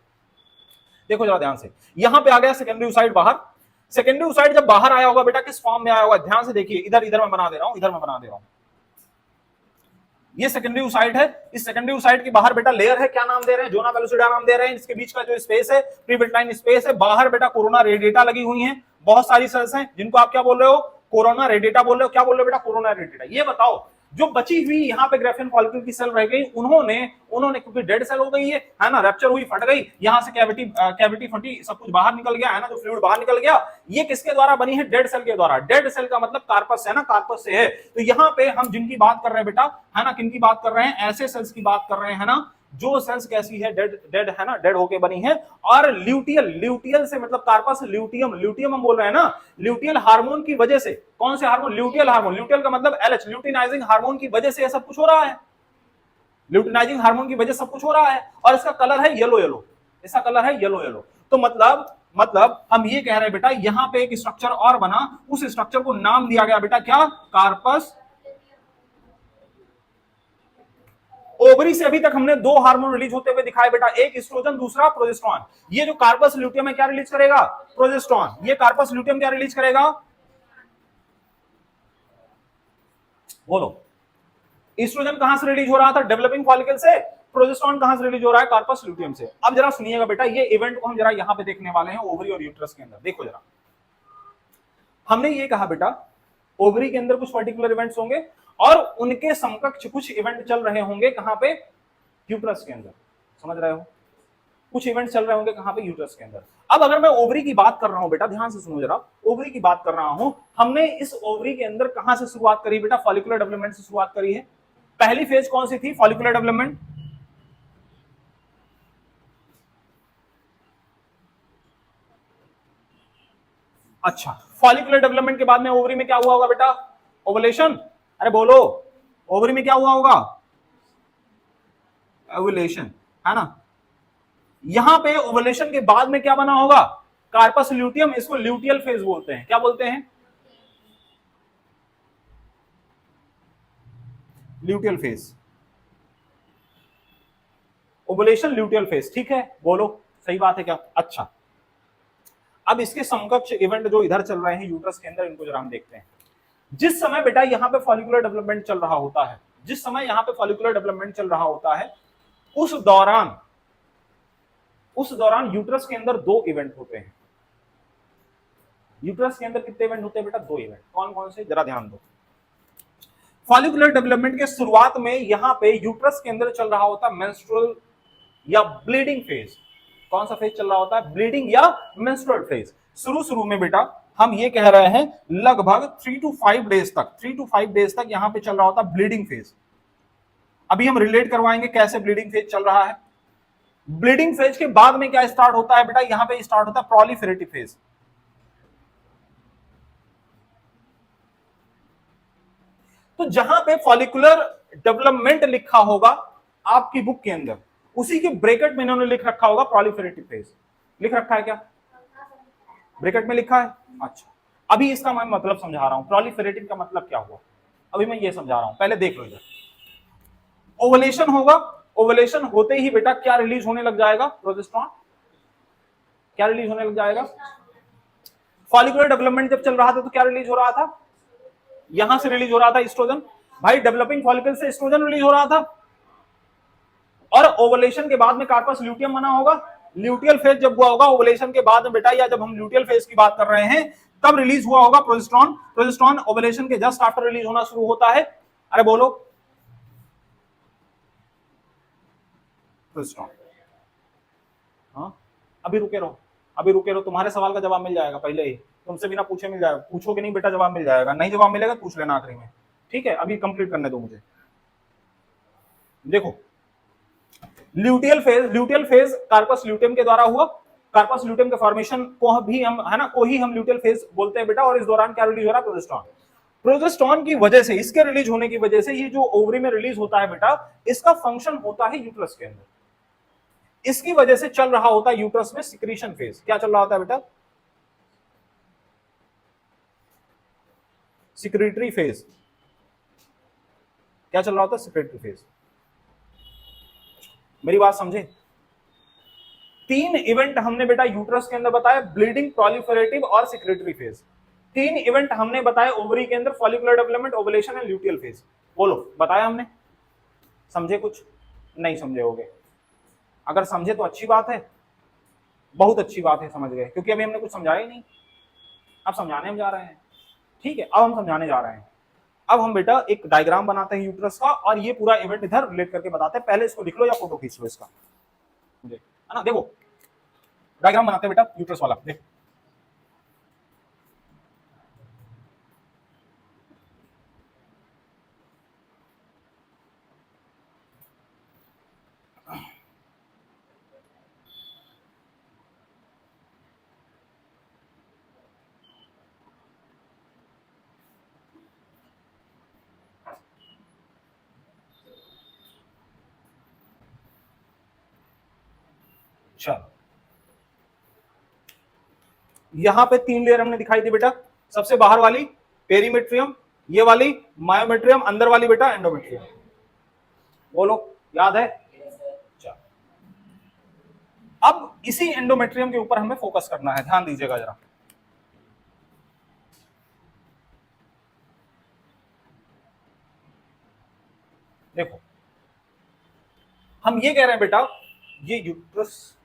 देखो जरा ध्यान से, यहां पे आ गया सेकेंडरी उसाइट बाहर। सेकेंडरी उसाइट जब बाहर आया होगा बेटा, किस फॉर्म में आया होगा? ध्यान से देखिए, इधर मैं बना दे रहा हूं, इधर मैं बना दे रहा हूं। ये सेकेंडरी उसाइट है। इस सेकेंडरी उसाइट के बाहर बेटा लेयर है, क्या नाम दे रहे हैं? जोना पेलुसिडा नाम दे रहे हैं। इसके बीच का जो स्पेस है प्री वेटलाइन स्पेस है। बाहर बेटा कोरोना रेडिएटा लगी हुई है, बहुत सारी सेल्स हैं जिनको आप क्या बोल रहे हो? कोरोना रेडिएटा बोल रहे हो। क्या बोल रहे हो बेटा? Corona radiata. ये बताओ, जो बची हुई यहाँ पे ग्राफियन फॉलिकल की सेल रह गई, उन्होंने क्योंकि डेड सेल हो गई है ना, रैप्चर हुई, फट गई, यहाँ से कैविटी फटी, सब कुछ बाहर निकल गया, है ना, जो फ्लूइड बाहर निकल गया, ये किसके द्वारा बनी है? डेड सेल के द्वारा। डेड सेल का मतलब कार्पस है ना, कार्पस से है। तो यहाँ पे हम जिनकी बात कर रहे हैं बेटा, है ना, किनकी बात कर रहे हैं? ऐसे सेल्स की बात कर रहे हैं ना, जो सेल्स कैसी है? डेड है ना, डेड होके बनी है। और ल्यूटियल से मतलब कार्पस, ल्यूटियम हम बोल रहे हैं ना, ल्यूटियल हार्मोन की वजह से। कौन से हार्मोन? Luteal hormone. ल्यूटियल का मतलब एलएच, ल्यूटिनाइजिंग हार्मोन की वजह से यह सब कुछ हो रहा है। ल्यूटिनाइजिंग हार्मोन की वजह से सब कुछ हो रहा है। और इसका कलर है येलो, इसका कलर है येलो। तो मतलब हम ये कह रहे हैं बेटा, यहां पे एक स्ट्रक्चर और बना, उस स्ट्रक्चर को नाम दिया गया बेटा क्या? कार्पस। ओवरी से अभी तक हमने दो हार्मोन रिलीज होते हुए दिखाए बेटा, एक एस्ट्रोजन, दूसरा प्रोजेस्टेरॉन। ये जो कार्पस ल्यूटियम है क्या रिलीज करेगा? प्रोजेस्टेरॉन। ये कार्पस ल्यूटियम क्या रिलीज करेगा? बोलो। एस्ट्रोजन कहां से रिलीज हो रहा था? डेवलपिंग फॉलिकल से। प्रोजेस्टेरॉन कहां से रिलीज हो रहा है? कार्पस ल्यूटियम से। अब जरा सुनिएगा बेटा, ये इवेंट को हम जरा यहां पे देखने वाले हैं, ओवरी और यूट्रस के अंदर। देखो जरा, हमने ये कहा बेटा ओवरी के अंदर कुछ पर्टिकुलर इवेंट्स होंगे और उनके समकक्ष कुछ इवेंट चल रहे होंगे कहां पे? यूट्रस के अंदर। समझ रहे हो? कुछ इवेंट चल रहे होंगे कहां पे? यूट्रस के अंदर। अब अगर मैं ओवरी की बात कर रहा हूं बेटा, ध्यान से सुनो जरा, ओवरी की बात कर रहा हूं, हमने इस ओवरी के अंदर कहां से शुरुआत करी बेटा? फॉलिकुलर डेवलपमेंट से शुरुआत करी है। पहली फेज कौन सी थी? Follicular development. अच्छा, फॉलिकुलर डेवलपमेंट के बाद में ओवरी में क्या हुआ होगा बेटा? ओवुलेशन। अरे बोलो, ओवरी में क्या हुआ होगा? ओवुलेशन, है ना। यहां पे ओवुलेशन के बाद में क्या बना होगा? Corpus luteum. इसको ल्यूटियल फेज बोलते हैं। क्या बोलते हैं? Luteal phase. Ovulation luteal phase, ठीक है, बोलो सही बात है क्या? अच्छा, अब इसके समकक्ष इवेंट जो इधर चल रहे हैं यूट्रस के अंदर, इनको जरा हम देखते हैं। जिस समय बेटा यहाँ पे फॉलिकुलर डेवलपमेंट चल रहा होता है, जिस समय यहाँ पे फॉलिकुलर डेवलपमेंट चल रहा होता है, उस दौरान यूट्रस के अंदर दो इवेंट होते हैं। यूट्रस के अंदर कितने इवेंट होते हैं बेटा? दो इवेंट। कौन कौन से, जरा ध्यान दो। फॉलिकुलर डेवलपमेंट के शुरुआत में यहां पे यूट्रस के अंदर चल रहा होता है मेंस्ट्रुअल या ब्लीडिंग फेज। कौन सा फेज चल रहा होता है? ब्लीडिंग या मेंस्ट्रुअल फेज। शुरू में बेटा हम ये कह रहे हैं लगभग 3 to 5 डेज तक यहां पे चल रहा होता है ब्लीडिंग फेज। अभी हम रिलेट करवाएंगे कैसे ब्लीडिंग फेज चल रहा है। ब्लीडिंग फेज के बाद में क्या स्टार्ट होता है बेटा? यहां पे स्टार्ट होता है प्रोलिफेरेटिव फेज। तो जहां पे फॉलिकुलर डेवलपमेंट लिखा होगा आपकी बुक के अंदर, उसी के ब्रैकेट में इन्होंने लिख रखा होगा प्रोलिफेरेटिव फेज। लिख रखा है क्या? ब्रैकेट में लिखा है। अच्छा, अभी इसका मैं मतलब समझा रहा हूं। प्रोलिफेरेटिव का मतलब क्या हुआ, अभी मैं ये समझा रहा हूं, पहले देख लो इधर। ओवुलेशन होगा, ओवुलेशन होते ही बेटा क्या रिलीज होने लग जाएगा? प्रोजेस्टेरॉन। क्या रिलीज होने लग जाएगा? फॉलिकुलर डेवलपमेंट जब चल रहा था तो क्या रिलीज हो रहा था? यहां से रिलीज हो रहा था एस्ट्रोजन। भाई डेवलपिंग फॉलिकल से एस्ट्रोजन रिलीज हो रहा था। और ओवुलेशन के बाद में कार्पस ल्यूटियम बना होगा। ल्यूटियल फेज जब हुआ होगा ओवुलेशन के बाद में बेटा, या जब हम ल्यूटियल फेज की बात कर रहे हैं तब रिलीज हुआ होगा प्रोजेस्टेरॉन। प्रोजेस्टेरॉन ओवुलेशन के जस्ट आफ्टर रिलीज होना शुरू होता है। अरे बोलो, प्रोजेस्टेरॉन। हाँ, अभी रुके रहो, तुम्हारे सवाल का जवाब मिल जाएगा पहले ही, तुमसे बिना पूछे मिल जाएगा। पूछोगे नहीं बेटा, जवाब मिल जाएगा। नहीं जवाब मिलेगा पूछ लेना आखिरी में, ठीक है? अभी कंप्लीट करने दो मुझे। देखो, ल्यूटियल फेज कार्पस ल्यूटियम के द्वारा हुआ। कार्पस ल्यूटियम के फॉर्मेशन को भी हम, है ना, को ही हम ल्यूटियल फेज बोलते हैं बेटा। और इस दौरान क्या रिलीज हो रहा है? प्रोजेस्टेरॉन। प्रोजेस्टेरॉन की वजह से, इसके रिलीज होने की वजह से, ये जो ओवरी में रिलीज होता है बेटा, इसका फंक्शन होता है यूट्रस के अंदर। इसकी वजह से चल रहा होता है यूट्रस में सिक्रीशन फेज। क्या चल रहा होता है बेटा? Secretary phase. क्या चल रहा होता है? Secretary phase. मेरी बात समझे? तीन इवेंट हमने बेटा यूट्रस के अंदर बताया, ब्लीडिंग, प्रोलिफेरेटिव और सिक्रेटरी फेज। तीन इवेंट हमने बताए ओवरी के अंदर, follicular development, ovulation and luteal phase. बोलो, बताया हमने? समझे? कुछ नहीं समझे होगे। अगर समझे तो अच्छी बात है, बहुत अच्छी बात है, समझ गए, क्योंकि अभी हमने कुछ समझाया ही नहीं। अब समझाने हम जा रहे हैं, ठीक है? अब हम समझाने जा रहे हैं। अब हम बेटा एक डायग्राम बनाते हैं यूट्रस का, और ये पूरा इवेंट इधर रिलेट करके बताते हैं। पहले इसको लिख लो या फोटो खींच लो इसका, मुझे, है ना? देखो डायग्राम बनाते हैं बेटा यूट्रस वाला। देखो, चलो यहां पे तीन लेयर हमने दिखाई दी बेटा। सबसे बाहर वाली पेरीमेट्रियम, ये वाली मायोमेट्रियम, अंदर वाली बेटा एंडोमेट्रियम। बोलो, याद है? चलो, अब इसी एंडोमेट्रियम के ऊपर हमें फोकस करना है, ध्यान दीजिएगा जरा। देखो, हम ये कह रहे हैं बेटा, ये यूट्रस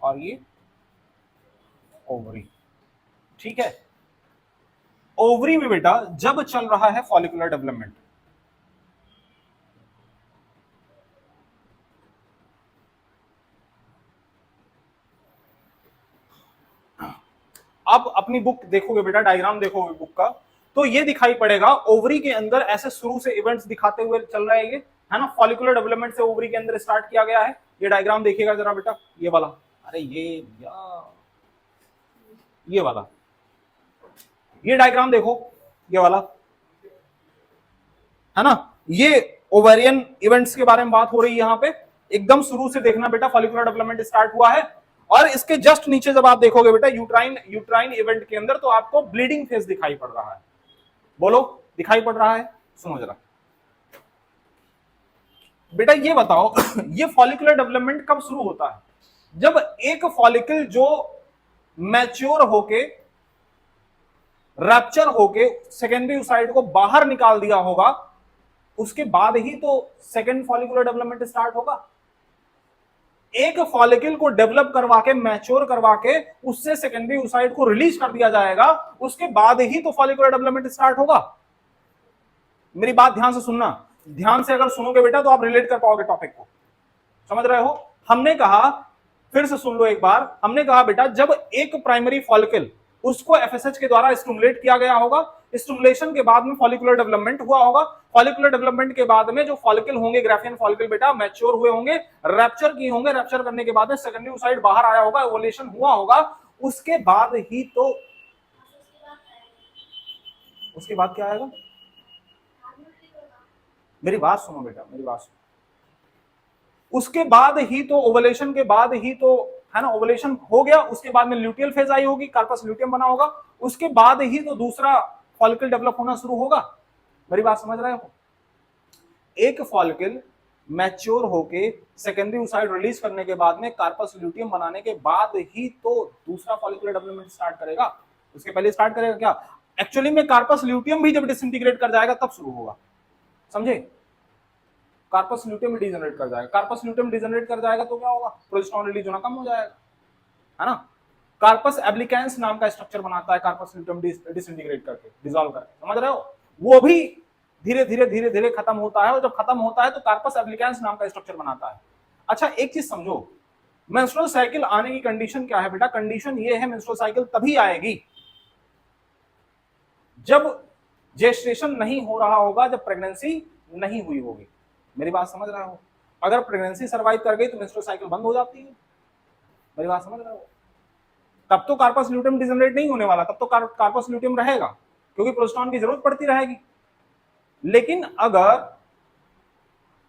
और ये ओवरी, ठीक है? ओवरी में बेटा जब चल रहा है फॉलिकुलर डेवलपमेंट, आप अपनी बुक देखोगे बेटा, डायग्राम देखोगे बुक का, तो ये दिखाई पड़ेगा ओवरी के अंदर ऐसे शुरू से इवेंट्स दिखाते हुए चल रहा है, ये है ना? फॉलिकुलर डेवलपमेंट से ओवरी के अंदर स्टार्ट किया गया है। ये डायग्राम देखिएगा जरा बेटा, ये वाला, अरे ये वाला, ये डायग्राम देखो, ये वाला, है ना? ये ओवेरियन इवेंट्स के बारे में बात हो रही है यहां पे। एकदम शुरू से देखना बेटा, फॉलिकुलर डेवलपमेंट स्टार्ट हुआ है, और इसके जस्ट नीचे जब आप देखोगे बेटा यूट्राइन इवेंट के अंदर, तो आपको ब्लीडिंग फेज दिखाई पड़ रहा है। बोलो, दिखाई पड़ रहा है? सुनो जरा बेटा, ये बताओ ये फॉलिकुलर डेवलपमेंट कब शुरू होता है? जब एक फॉलिकल जो मैच्योर होके रैप्चर होके सेकेंडरी oocyte को बाहर निकाल दिया होगा, उसके बाद ही तो सेकेंड फॉलिकुलर डेवलपमेंट स्टार्ट होगा। एक फॉलिकल को डेवलप करवा के, मैच्योर करवा के, उससे सेकेंडरी oocyte को रिलीज कर दिया जाएगा, उसके बाद ही तो फॉलिकुलर डेवलपमेंट स्टार्ट होगा। मेरी बात ध्यान से सुनना, ध्यान से अगर सुनोगे बेटा तो आप रिलेट कर पाओगे टॉपिक को, समझ रहे हो। हमने कहा, फिर से सुन लो एक बार, हमने कहा बेटा जब एक प्राइमरी फॉलिकल उसको एफएसएच के द्वारा स्टिमुलेट किया गया होगा, स्टिमुलेशन के बाद में फॉलिकुलर डेवलपमेंट हुआ होगा, फॉलिकुलर डेवलपमेंट के बाद में जो फॉलिकल होंगे, ग्राफियन फॉलिकल बेटा मैच्योर हुए होंगे, रैप्चर किए होंगे, रैप्चर करने के बाद में सेकेंडरी oocyte बाहर आया होगा, ओवुलेशन हुआ होगा, उसके बाद ही तो, उसके बाद क्या आएगा, मेरी बात सुनो बेटा, मेरी बात सुनो, उसके बाद ही तो, ओवुलेशन के बाद ही तो, है ना, ओवुलेशन हो गया, उसके बाद में ल्यूटियल फेज आई होगी, कार्पस ल्यूटियम बना होगा, उसके बाद ही तो दूसरा फॉलिकल डेवलप होना शुरू होगा। मेरी बात समझ रहे हो। एक फॉलिकल मैच्योर होके सेकेंडरी oocyte रिलीज करने के बाद में कार्पस ल्यूटियम बनाने के बाद ही तो दूसरा फॉलिकुलर डेवलपमेंट स्टार्ट करेगा, उसके पहले स्टार्ट करेगा क्या? एक्चुअली में कार्पस ल्यूटियम भी जब डिसइंटीग्रेट कर जाएगा तब शुरू होगा, समझे। कार्पस ल्यूटियम डिजेनरेट कर जाएगा, कार्पस ल्यूटियम डिजेनरेट कर जाएगा तो क्या होगा, प्रोजेस्टेरॉन रिलीज होना कम हो जाएगा, है ना। कार्पस एब्लिकेंस नाम का स्ट्रक्चर बनाता है कार्पस ल्यूटियम डिसइंटीग्रेट करके, डिसॉल्व करके, समझ रहे हो। वो भी धीरे धीरे धीरे धीरे खत्म होता है, और जब खत्म होता है तो कार्पस एब्लिकेंस नाम का स्ट्रक्चर बनाता है। अच्छा एक चीज समझो, मेंस्ट्रुअल साइकिल आने की कंडीशन क्या है बेटा? कंडीशन ये है, मेंस्ट्रुअल साइकिल तभी आएगी जब जेस्टेशन नहीं हो रहा होगा, जब प्रेगनेंसी नहीं हुई होगी। मेरी बात समझ रहे हो। अगर प्रेगनेंसी सर्वाइव कर गई तो मेंस्ट्रुअल साइकिल बंद हो जाती है। मेरी बात समझ रहे हो। तब तो कार्पस ल्यूटियम डिजेनरेट नहीं होने वाला, तब तो कार्पस ल्यूटियम रहेगा, क्योंकि प्रोजेस्टेरॉन की जरूरत पड़ती रहेगी। लेकिन अगर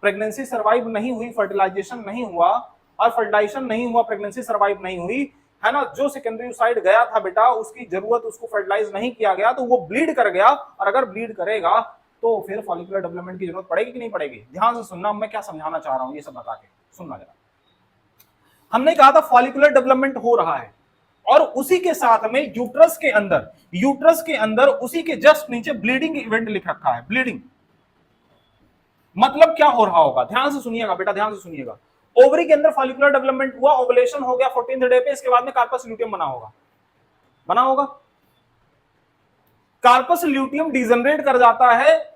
प्रेगनेंसी सर्वाइव नहीं हुई, फर्टिलाइजेशन नहीं हुआ, और फर्टिलाइजेशन नहीं हुआ, प्रेगनेंसी सर्वाइव नहीं हुई, है ना, जो सेकेंडरी oocyte गया था बेटा, उसकी जरूरत, उसको फर्टिलाइज नहीं किया गया, तो वो ब्लीड कर गया, और अगर ब्लीड करेगा तो फिर फॉलिकुलर डेवलपमेंट की जरूरत पड़ेगी कि नहीं पड़ेगी? ध्यान से सुनना, मैं क्या समझाना चाह रहा हूं ये सब बता के सुनना जरा। हमने कहा था फॉलिकुलर डेवलपमेंट हो रहा है, और उसी के साथ में यूट्रस के अंदर उसी के जस्ट नीचे ब्लीडिंग इवेंट लिख रखा है। ब्लीडिंग मतलब क्या हो रहा होगा? ध्यान से सुनिएगा बेटा, ध्यान से सुनिएगा। ओवरी के अंदर फॉलिकुलर डेवलपमेंट हुआ, ओवुलेशन हो गया 14th डे पे, इसके बाद में कार्पस ल्यूटियम बना होगा। कार्पस ल्यूटियम डिजेनरेट कर जाता है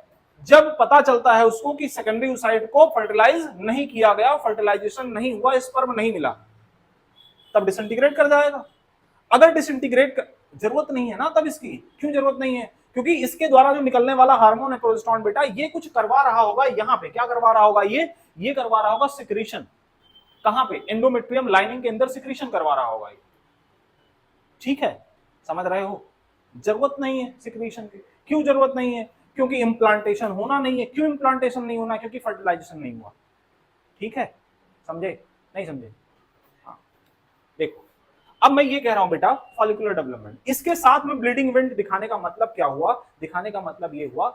जब पता चलता है उसको कि सेकेंडरी oocyte को फर्टिलाइज नहीं किया गया, फर्टिलाइजेशन नहीं हुआ, स्पर्म नहीं मिला, तब डिसइंटीग्रेट कर जाएगा। अगर डिसइंटीग्रेट जरूरत नहीं है ना, तब इसकी क्यों जरूरत नहीं है? क्योंकि इसके द्वारा जो निकलने वाला हार्मोन है प्रोजेस्टेरॉन बेटा, ये कुछ करवा रहा होगा यहाँ पे। क्या करवा रहा होगा? ये करवा रहा होगा सिक्रीशन। कहां पे? एंडोमेट्रियम लाइनिंग के अंदर सिक्रीशन करवा रहा होगा ये। ठीक है, समझ रहे हो। जरूरत नहीं है सिक्रीशन की। क्यों जरूरत नहीं है? क्योंकि इम्प्लांटेशन होना नहीं है। क्यों इम्प्लांटेशन नहीं होना? क्योंकि फर्टिलाइजेशन नहीं हुआ। ठीक है, समझे? नहीं समझे? हाँ देखो, अब मैं ये कह रहा हूं बेटा, फॉलिकुलर डेवलपमेंट, इसके साथ में ब्लीडिंग इवेंट दिखाने का मतलब क्या हुआ? दिखाने का मतलब ये हुआ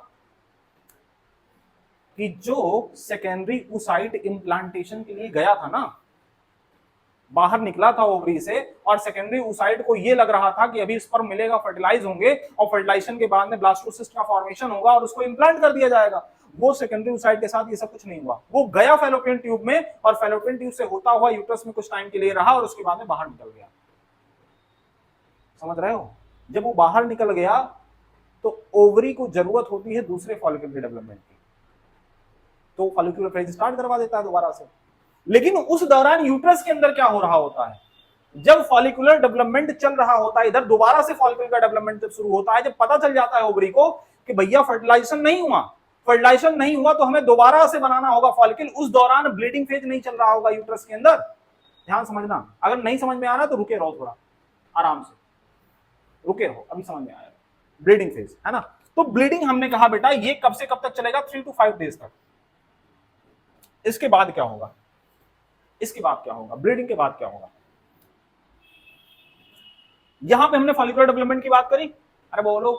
कि जो सेकेंडरी oocyte इम्प्लांटेशन के लिए गया था ना, बाहर निकला था ओवरी से, और सेकेंडरी oocyte को ये लग रहा था कि अभी स्पर्म मिलेगा, फर्टिलाइज होंगे, और फर्टिलाइजेशन के बाद में ब्लास्टोसिस्ट का फॉर्मेशन होगा और उसको इम्प्लांट कर दिया जाएगा। वो सेकेंडरी oocyte के साथ ये सब कुछ नहीं हुआ। वो गया फैलोपियन ट्यूब में, और फैलोपियन ट्यूब से होता हुआ यूट्रस में कुछ टाइम के लिए रहा, और उसके बाद में बाहर निकल गया। समझ रहे हो। जब वो बाहर निकल गया तो ओवरी को जरूरत होती है दूसरे फॉलिकल के डेवलपमेंट की, तो फॉलिकुलर फेज स्टार्ट करवा देता है दोबारा से। लेकिन उस दौरान यूट्रस के अंदर क्या हो रहा होता है? जब फॉलिकुलर डेवलपमेंट चल रहा होता है, इधर दोबारा से फॉलिकल का डेवलपमेंट जब शुरू होता है, जब पता चल जाता है ओवरी को कि भैया फर्टिलाइजेशन नहीं हुआ तो हमें दोबारा से बनाना होगा फॉलिकल, उस दौरान ब्लीडिंग फेज नहीं चल रहा होगा यूट्रस के अंदर। ध्यान समझना, अगर नहीं समझ में आ रहा तो रुके रहो, थोड़ा आराम से रुके रहो, अभी समझ में आएगा। ब्लीडिंग फेज है ना, तो ब्लीडिंग हमने कहा बेटा ये कब से कब तक चलेगा? 3 to 5 डेज तक। इसके बाद क्या होगा? ब्लीडिंग के बाद क्या होगा? यहां पे हमने फॉलिकुलर डेवलपमेंट की बात करी। अरे बोलो,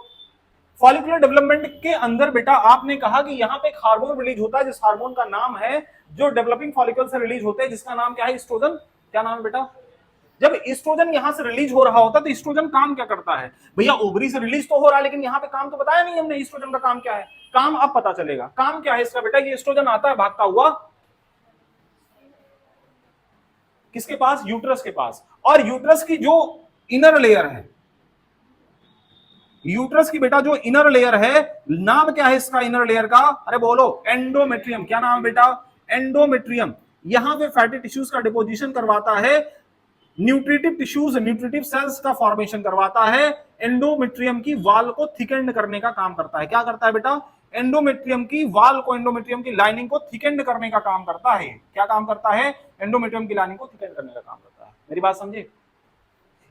फॉलिकुलर डेवलपमेंट के अंदर बेटा आपने कहा कि यहां पे एक हार्मोन रिलीज होता है, जिस हार्मोन का नाम है, जो डेवलपिंग फॉलिकल से रिलीज होते हैं, जिसका नाम क्या है? एस्ट्रोजन। क्या नाम है बेटा? जब एस्ट्रोजन यहां से रिलीज हो रहा होता है तो एस्ट्रोजन काम क्या करता है भैया, ओवरी से रिलीज तो हो रहा है, लेकिन यहां पे काम तो बताया नहीं हमने एस्ट्रोजन का काम क्या है। काम अब पता चलेगा, काम क्या है इसका बेटा, ये एस्ट्रोजन आता है भागता हुआ किसके पास, यूट्रस के पास। और यूट्रस की जो इनर लेयर है, यूट्रस की बेटा जो इनर लेयर है, नाम क्या है इसका इनर लेयर का, अरे बोलो, एंडोमेट्रियम। क्या नाम है बेटा, एंडोमेट्रियम। यहां पे फैटी टिश्यूज का डिपोजिशन करवाता है, न्यूट्रिटिव टिश्यूज, न्यूट्रिटिव सेल्स का फॉर्मेशन करवाता है, एंडोमेट्रियम की वाल को थिकेंड करने का काम करता है। क्या करता है बेटा, एंडोमेट्रियम की वाल को, एंडोमेट्रियम की लाइनिंग को थिकेंड करने का काम करता है। क्या काम करता है, एंडोमेट्रियम की लाइनिंग को थिकेंड करने का काम करता है। मेरी बात समझे।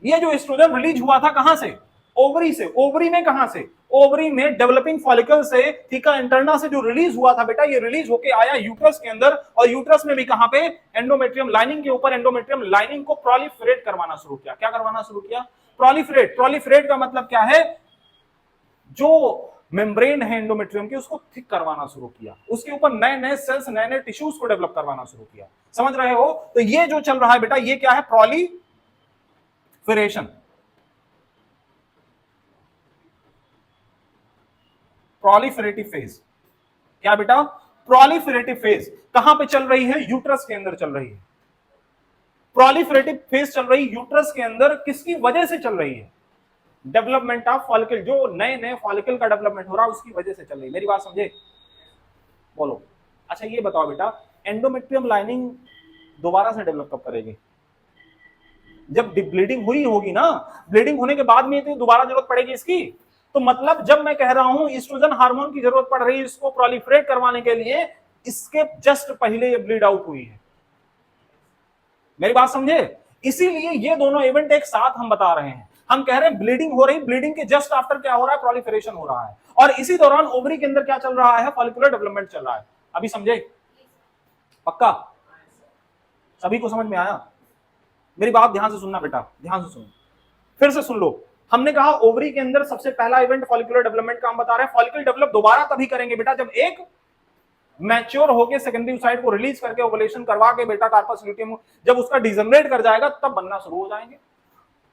ये जो एस्ट्रोजन रिलीज हुआ था कहां से, ओवरी से। ओवरी में कहां से, ओवरी में डेवलपिंग फॉलिकल से, थीका इंटरना से जो रिलीज हुआ था बेटा, ये रिलीज होके आया यूट्रस के अंदर, और यूट्रस में भी कहां पे, एंडोमेट्रियम लाइनिंग के ऊपर, एंडोमेट्रियम लाइनिंग को प्रोलिफरेट करवाना शुरू किया। क्या करवाना शुरू किया, प्रोलिफरेट। प्रोलिफरेट का मतलब क्या है, जो मेम्ब्रेन है एंडोमेट्रियम की उसको थिक करवाना शुरू किया, उसके ऊपर नए नए सेल्स, नए नए टिश्यूज को डेवलप करवाना शुरू किया। समझ रहे हो। तो ये जो चल रहा है बेटा, ये क्या है, प्रोलिफरेशन। Proliferative phase. क्या बेटा, प्रोलिफरेटिव फेज कहां पे चल रही है, यूट्रस के अंदर चल रही है। प्रोलिफरेटिव फेज चल रही यूट्रस के अंदर, किसकी वजह से चल रही है, डेवलपमेंट ऑफ फॉलिकल, जो नए नए फॉलिकल का डेवलपमेंट हो रहा है उसकी वजह से चल रही है। मेरी बात समझे, बोलो। अच्छा ये बताओ बेटा, एंडोमेट्रियम लाइनिंग दोबारा से डेवलप कब करेगी, जब ब्लीडिंग हुई होगी ना, ब्लीडिंग होने के बाद में तो दोबारा जरूरत पड़ेगी इसकी। तो मतलब जब मैं कह रहा हूं एस्ट्रोजन हार्मोन की जरूरत पड़ रही है इसको प्रोलिफरेट करवाने के लिए, इसके जस्ट पहले ये ब्लीड आउट हुई है। मेरी बात समझे। इसीलिए ये दोनों इवेंट एक साथ हम बता रहे हैं। हम कह रहे हैं ब्लीडिंग हो रही, ब्लीडिंग के जस्ट आफ्टर क्या हो रहा है, प्रोलिफरेशन हो रहा है, और इसी दौरान ओवरी के अंदर क्या चल रहा है, फॉलिकुलर डेवलपमेंट चल रहा है। अभी समझे, पक्का सभी को समझ में आया। मेरी बात ध्यान से सुनना बेटा, ध्यान से सुनो, फिर से सुन लो। हमने कहा ओवरी के अंदर सबसे पहला इवेंट फॉलिकुलर डेवलपमेंट का हम बता रहे हैं। फॉलिकल डेवलप दोबारा तभी करेंगे बेटा जब एक मैच्योर होके सेकेंडरी साइड को रिलीज करके ओवुलेशन करवा के बेटा कार्पस ल्यूटियम जब उसका डिजनरेट कर जाएगा तब बनना शुरू हो जाएंगे,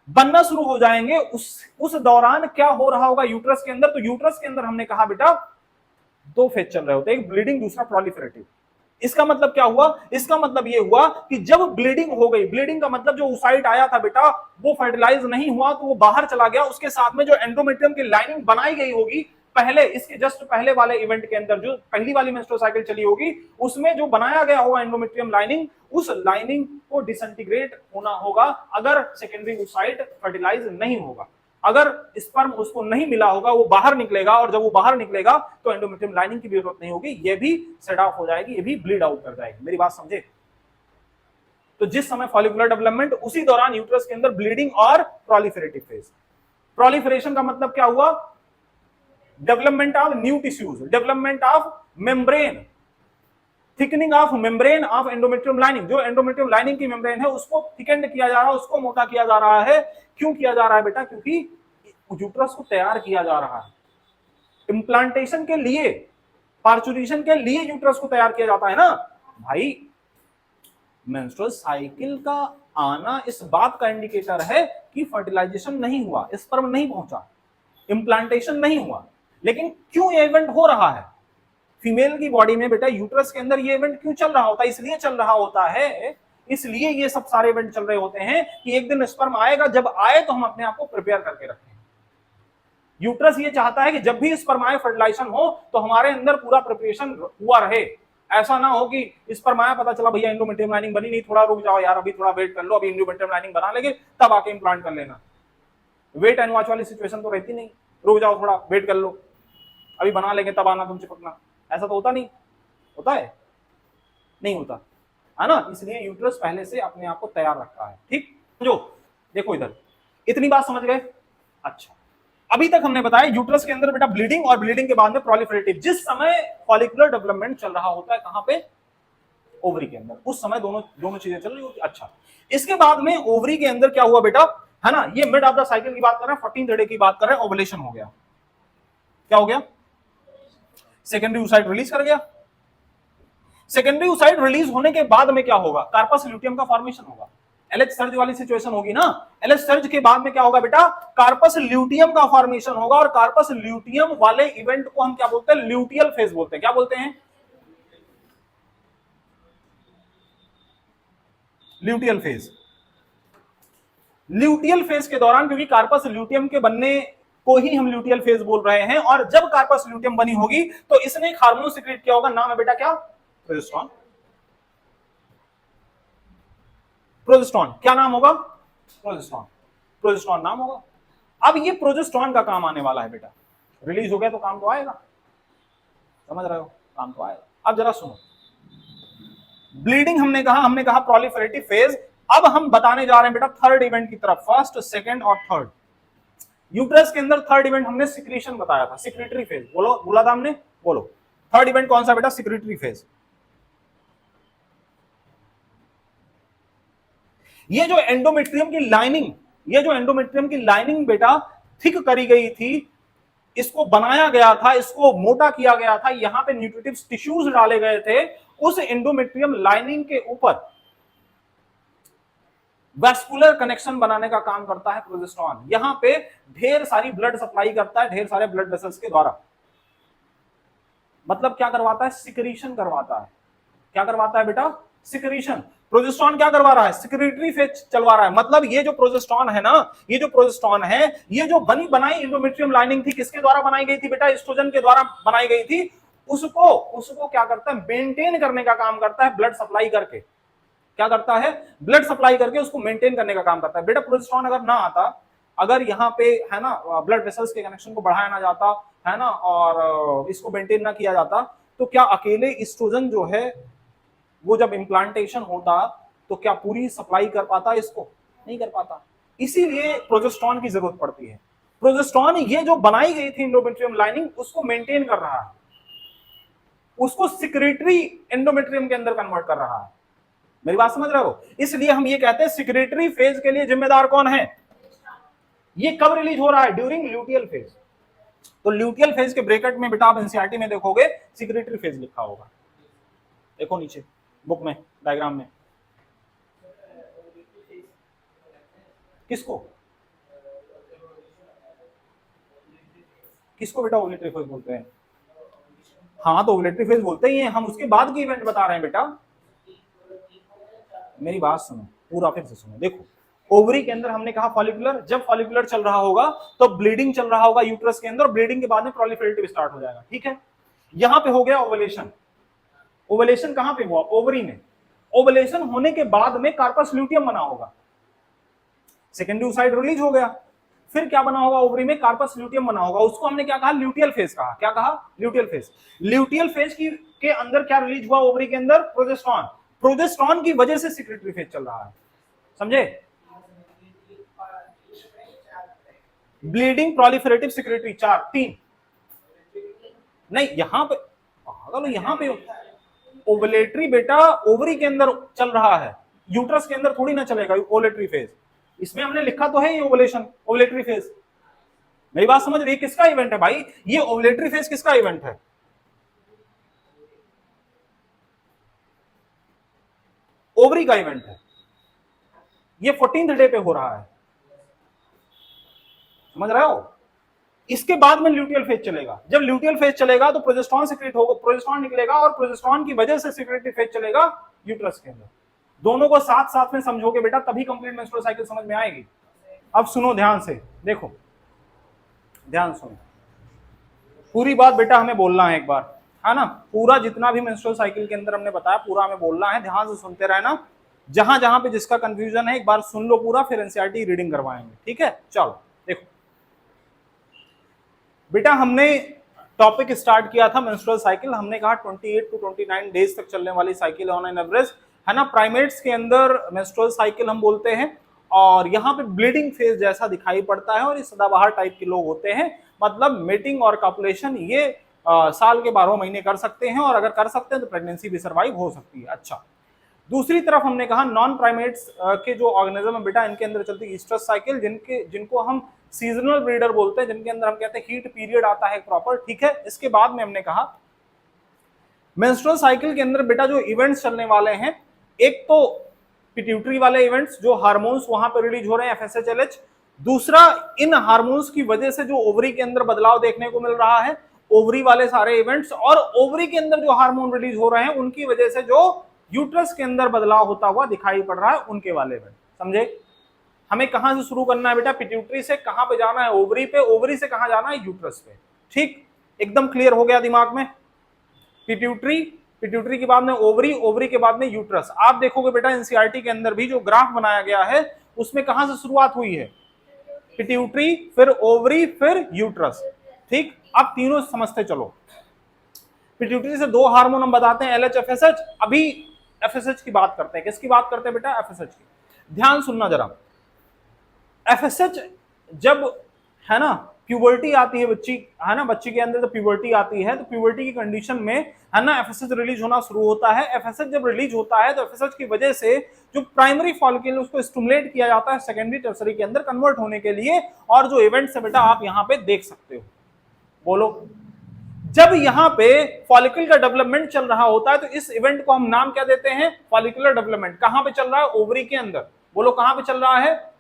बनना शुरू हो जाएंगे। उस दौरान क्या हो रहा होगा यूट्रस के अंदर, तो यूट्रस के अंदर हमने कहा बेटा दो फेज चल रहे होते हैं, एक ब्लीडिंग दूसरा प्रोलिफरेटिव। इसका मतलब क्या हुआ, इसका मतलब ये हुआ कि जब ब्लीडिंग हो गई, ब्लीडिंग का मतलब जो ओसाइट आया था बेटा वो फर्टिलाइज नहीं हुआ तो वो बाहर चला गया, उसके साथ में जो एंडोमेट्रियम की लाइनिंग बनाई गई होगी पहले, इसके जस्ट पहले वाले इवेंट के अंदर जो पहली वाली मेंस्ट्रुअल साइकिल चली होगी उसमें जो बनाया गया होगा एंडोमेट्रियम लाइनिंग, उस लाइनिंग को डिसइंटीग्रेट होना होगा अगर सेकेंडरी ओसाइट फर्टिलाइज नहीं होगा। अगर स्पर्म उसको नहीं मिला होगा वो बाहर निकलेगा, और जब वो बाहर निकलेगा तो एंडोमेट्रियम लाइनिंग की भी जरूरत नहीं होगी, ये भी सेट ऑफ हो जाएगी, ये भी ब्लीड आउट कर जाएगी। मेरी बात समझे। तो जिस समय फॉलिकुलर डेवलपमेंट उसी दौरान यूट्रस के अंदर ब्लीडिंग और प्रोलिफरेटिव फेज। प्रोलिफरेशन का मतलब क्या हुआ, development of new tissues, development of membrane, thickening of membrane of endometrium lining. जो एंडोमेट्रियम लाइनिंग की मेम्ब्रेन है उसको थिकेंड किया जा रहा है, उसको मोटा किया जा रहा है। क्यों किया जा रहा है बेटा, क्योंकि यूट्रस को तैयार किया जा रहा है इम्प्लांटेशन के लिए, पार्चुरेशन के लिए यूट्रस को तैयार किया जाता है ना भाई। मेंस्ट्रुअल साइकिल का आना इस बात का इंडिकेटर है कि फर्टिलाइजेशन नहीं हुआ, स्पर्म नहीं पहुंचा, इम्प्लांटेशन नहीं हुआ। लेकिन क्यों ये इवेंट हो रहा है फीमेल की बॉडी में बेटा, यूट्रस के अंदर ये इवेंट क्यों चल रहा होता है, इसलिए चल रहा होता है, इसलिए ये सब सारे इवेंट चल रहे होते हैं कि एक दिन स्पर्म आएगा, जब आए तो हम अपने आप को प्रिपेयर करके रखें। यूट्रस ये चाहता है कि जब भी स्पर्म आए, फर्टिलाइजेशन हो तो हमारे अंदर पूरा प्रिपरेशन हुआ रहे। ऐसा ना हो कि स्पर्म आया, पता चला भैया एंडोमेट्रियम लाइनिंग बनी नहीं, थोड़ा रुक जाओ यार, अभी थोड़ा वेट कर लो, अभी एंडोमेट्रियम लाइनिंग बना लेंगे तब आके इम्प्लांट कर लेना। वेट एंड वॉच वाली सिचुएशन तो रहती नहीं, रुक जाओ थोड़ा वेट कर लो, अभी बना लेंगे तब आना तुम चिपकना, ऐसा तो होता नहीं, होता है नहीं होता है ना। इसलिए यूट्रस पहले से अपने आप को तैयार रखता है। ठीक, जो देखो इधर, इतनी बात समझ गए। अच्छा, अभी तक हमने बताया यूट्रस के अंदर बेटा ब्लीडिंग, और ब्लीडिंग के बाद में प्रोलिफरेटिव। जिस समय फॉलिकुलर डेवलपमेंट चल रहा होता है कहां पे, ओवरी के अंदर, उस समय दोनों चीजें चल रही होती। अच्छा, इसके बाद में ओवरी के अंदर क्या हुआ बेटा, है ना, ये मिड ऑफ द साइकिल की बात कर रहे हैं, 14th डे की बात कर रहे हैं, ओवुलेशन हो गया। क्या हो गया, सेकेंडरी oocyte रिलीज कर गया। सेकेंडरी oocyte रिलीज होने के बाद में क्या होगा, कार्पस ल्यूटियम का फॉर्मेशन होगा, LH सर्ज वाली सिचुएशन होगी ना। LH सर्ज के बाद में क्या होगा बेटा, कार्पस ल्यूटियम का फॉर्मेशन होगा, और कार्पस ल्यूटियम वाले इवेंट को हम क्या बोलते हैं, ल्यूटियल फेज बोलते हैं। क्या बोलते हैं, ल्यूटियल फेज। ल्यूटियल फेज के दौरान, क्योंकि कार्पस ल्यूटियम के बनने को ही हम ल्यूटियल फेज बोल रहे हैं, और जब कार्पस ल्यूटियम बनी होगी तो इसने एक हार्मोन सिक्रेट किया होगा, नाम है बेटा क्या, प्रोजेस्टेरॉन। प्रोजेस्टेरॉन क्या नाम होगा, प्रोजेस्टेरॉन, प्रोजेस्टेरॉन नाम होगा। अब ये प्रोजेस्टेरॉन का काम आने वाला है बेटा, रिलीज हो गया तो काम तो आएगा, समझ रहे हो, काम तो आएगा। अब जरा सुनो, ब्लीडिंग हमने कहा प्रोलिफरेटिव फेज। अब हम बताने जा रहे हैं बेटा थर्ड इवेंट की तरफ, फर्स्ट, सेकंड और थर्ड। यूट्रस के अंदर थर्ड इवेंट हमने सिक्रीशन बताया था, सिक्रेटरी फेज, बोला था हमने, बोलो थर्ड इवेंट कौन सा बेटा, सिक्रेटरी फेज। ये जो एंडोमेट्रियम की लाइनिंग बेटा थिक करी गई थी, इसको बनाया गया था, इसको मोटा किया गया था, यहां पे न्यूट्रिटिव टिश्यूज डाले गए थे, उस एंडोमेट्रियम लाइनिंग के ऊपर वैस्कुलर कनेक्शन बनाने का काम करता है प्रोजेस्टेरॉन। यहां पे ढेर सारी ब्लड सप्लाई करता है, ढेर सारे ब्लड वेसल्स के द्वारा। मतलब क्या करवाता है, सिक्रीशन करवाता है। क्या करवाता है बेटा, सिक्रीशन। प्रोजेस्टेरॉन क्या करवा रहा है, सिक्रेटरी फेज चलवा रहा है। मतलब ये जो प्रोजेस्टेरॉन है ना, ये जो प्रोजेस्टेरॉन है, ये जो बनी बनाई एंडोमेट्रियम लाइनिंग थी, किसके द्वारा बनाई गई थी बेटा, एस्ट्रोजन के द्वारा बनाई गई थी। उसको क्या करता है, मेंटेन करने का काम करता है, ब्लड सप्लाई करके। क्या करता है, ब्लड सप्लाई करके उसको मेंटेन करने का काम करता है। बेटा प्रोजेस्टेरॉन अगर ना आता, अगर यहाँ पे है ना ब्लड वेसल्स के कनेक्शन को बढ़ाया ना जाता है ना, और इसको मेंटेन ना किया जाता, तो क्या अकेले एस्ट्रोजन जो है वो जब इम्प्लांटेशन होता तो क्या पूरी सप्लाई कर पाता, इसको नहीं कर पाता। इसीलिए प्रोजेस्टेरॉन की जरूरत पड़ती है। प्रोजेस्टेरॉन ये जो बनाई गई थी एंडोमेट्रियम लाइनिंग, उसको मेंटेन कर रहा है, उसको सिक्रेटरी एंडोमेट्रियम के अंदर कन्वर्ट कर रहा है। मेरी बात समझ रहे हो, इसलिए हम ये कहते हैं सिक्रेटरी फेज के लिए जिम्मेदार कौन है। ये कब रिलीज हो रहा है, ड्यूरिंग ल्यूटियल फेज। तो ल्यूटियल फेज के ब्रैकेट में बेटा आप एनसीईआरटी में देखोगे सिक्रेटरी फेज लिखा होगा, देखो नीचे बुक में डायग्राम में। किसको किसको बेटा ओवुलेटरी फेज बोलते हैं। हाँ तो ओवुलेटरी फेज बोलते ही हैं हम, उसके बाद की इवेंट बता रहे हैं बेटा। मेरी बात सुनो, पूरा फिर से सुनो। देखो ओवरी के अंदर हमने कहा फॉलिकुलर, जब फॉलिकुलर चल रहा होगा तो ब्लीडिंग चल रहा होगा यूट्रस के अंदर, ब्लीडिंग के बाद में प्रोलिफरेटिव स्टार्ट हो जाएगा, ठीक है। यहां पे हो गया ओवुलेशन। ओवुलेशन कहां पे हुआ, ओवरी में। ओवुलेशन होने के बाद में कार्पस ल्यूटियम बना होगा, सेकेंडरी ओसाइट रिलीज हो गया, फिर क्या बना होगा, ओवरी में कार्पस ल्यूटियम बना होगा। उसको हमने क्या कहा, ल्यूटियल फेज कहा। क्या कहा, ल्यूटियल फेज। ल्यूटियल फेज के अंदर क्या रिलीज हुआ ओवरी के अंदर, प्रोजेस्टेरॉन। प्रोजेस्टेरॉन की वजह से सिक्रेटरी फेज चल रहा है, समझे। ब्लीडिंग, प्रोलिफरेटिव, सिक्रेटरी, 3 नहीं, यहां पे यहां पे ओवुलेटरी बेटा ओवरी के अंदर चल रहा है, यूट्रस के अंदर थोड़ी ना चलेगा ओवुलेटरी फेज। इसमें हमने लिखा तो है ये ओवुलेशन, ओवुलेटरी फेज। मेरी बात समझ रही, किसका इवेंट है भाई, ये ओवुलेटरी फेज किसका इवेंट है, ओवरी का इवेंट है। ये 14th डे पे हो रहा है, समझ रहे हो। इसके बाद में ल्यूटियल फेज चलेगा। जब ल्यूटियल फेज चलेगा तो प्रोजेस्टेरॉन सिक्रेट होगा, प्रोजेस्टेरॉन निकलेगा, और प्रोजेस्टेरॉन की वजह से सिक्रेटरी फेज चलेगा यूट्रस के अंदर। दोनों को साथ साथ में समझोगे बेटा, तभी कंप्लीट मेंस्ट्रुअल साइकिल समझ में आएगी। अब सुनो ध्यान से, देखो ध्यान सुनो, पूरी बात बेटा हमें बोलना है एक बार, है ना। पूरा जितना भी मेंस्ट्रुअल साइकिल के अंदर हमने बताया पूरा हमें बोलना है, ध्यान से सुनते रहना। जहां जहां पे जिसका कंफ्यूजन है एक बार सुन लो पूरा, फिर एनसीईआरटी रीडिंग करवाएंगे, ठीक है। चलो देखो बेटा, हमने टॉपिक स्टार्ट किया था मेंस्ट्रुअल साइकिल। हमने कहा 28 to 29 डेज तक चलने वाली साइकिल ऑन एन एवरेज, है ना। प्राइमेट्स के अंदर मेंस्ट्रुअल साइकिल हम बोलते हैं, और यहाँ पे ब्लीडिंग फेज जैसा दिखाई पड़ता है, और ये सदाबहार टाइप के लोग होते हैं। मतलब मीटिंग और कॉपुलेशन ये साल के 12 महीने कर सकते हैं, और अगर कर सकते हैं तो प्रेगनेंसी भी सर्वाइव हो सकती है। अच्छा, दूसरी तरफ हमने कहा नॉन प्राइमेट्स के जो ऑर्गेनिज्म है बेटा, इनके अंदर चलती है ईस्ट्रस साइकिल, जिनको हम सीजनल ब्रीडर बोलते हैं, जिनके अंदर हम कहते हैं हीट पीरियड आता है प्रॉपर, ठीक है। इसके बाद में हमने कहा मेंस्ट्रुअल साइकिल के अंदर बेटा जो इवेंट्स चलने वाले हैं, एक तो पिट्यूटरी वाले इवेंट्स, जो हार्मोन्स वहां पर रिलीज हो रहे हैं FSH-LH। दूसरा, इन हार्मोन्स की वजह से जो ओवरी के अंदर बदलाव देखने को मिल रहा है, ओवरी वाले सारे इवेंट्स, और ओवरी के अंदर जो हार्मोन रिलीज हो रहे हैं उनकी वजह से जो यूट्रस के अंदर बदलाव होता हुआ दिखाई पड़ रहा है, उनके वाले इवेंट। समझे? हमें कहां से शुरू करना है बेटा? पिट्यूटरी से कहां पे जाना है? ओवरी पे। ओवरी से कहां जाना है? यूट्रस पे। ठीक, एकदम क्लियर हो गया दिमाग में? पिट्यूटरी, पिट्यूटरी के बाद में ओवरी, ओवरी के बाद में यूट्रस। आप देखोगे बेटा एनसीईआरटी के अंदर भी जो ग्राफ बनाया गया है उसमें कहां से शुरुआत हुई है? पिट्यूटरी, फिर ओवरी, फिर यूट्रस। ठीक, अब तीनों समझते चलो। पिट्यूटरी से दो हार्मोन हम बताते हैं, LH FSH। अभी FSH की बात करते हैं। किसकी बात करते हैं बेटा? FSH की। ध्यान सुनना जरा। FSH जब, है ना, प्यूबर्टी आती है बच्ची, है ना, बच्ची के अंदर जब प्यूबर्टी आती है तो प्यूबर्टी की कंडीशन में, है ना, FSH रिलीज होना शुरू होता है। FSH जब रिलीज होता है तो FSH की वजह से जो प्राइमरी फॉलिकल उसको स्टिमुलेट किया जाता है सेकेंडरी टर्सरी के अंदर कन्वर्ट होने के लिए। और जो इवेंट्स है बेटा आप यहां पे देख सकते हो। बोलो, जब यहां पे फॉलिकल का डेवलपमेंट चल रहा होता है तो इस इवेंट को हम नाम क्या देते हैं? Follicular development. कहां पे चल रहा है? ओवरी के अंदर। बोलो, कहां पे चल रहा है?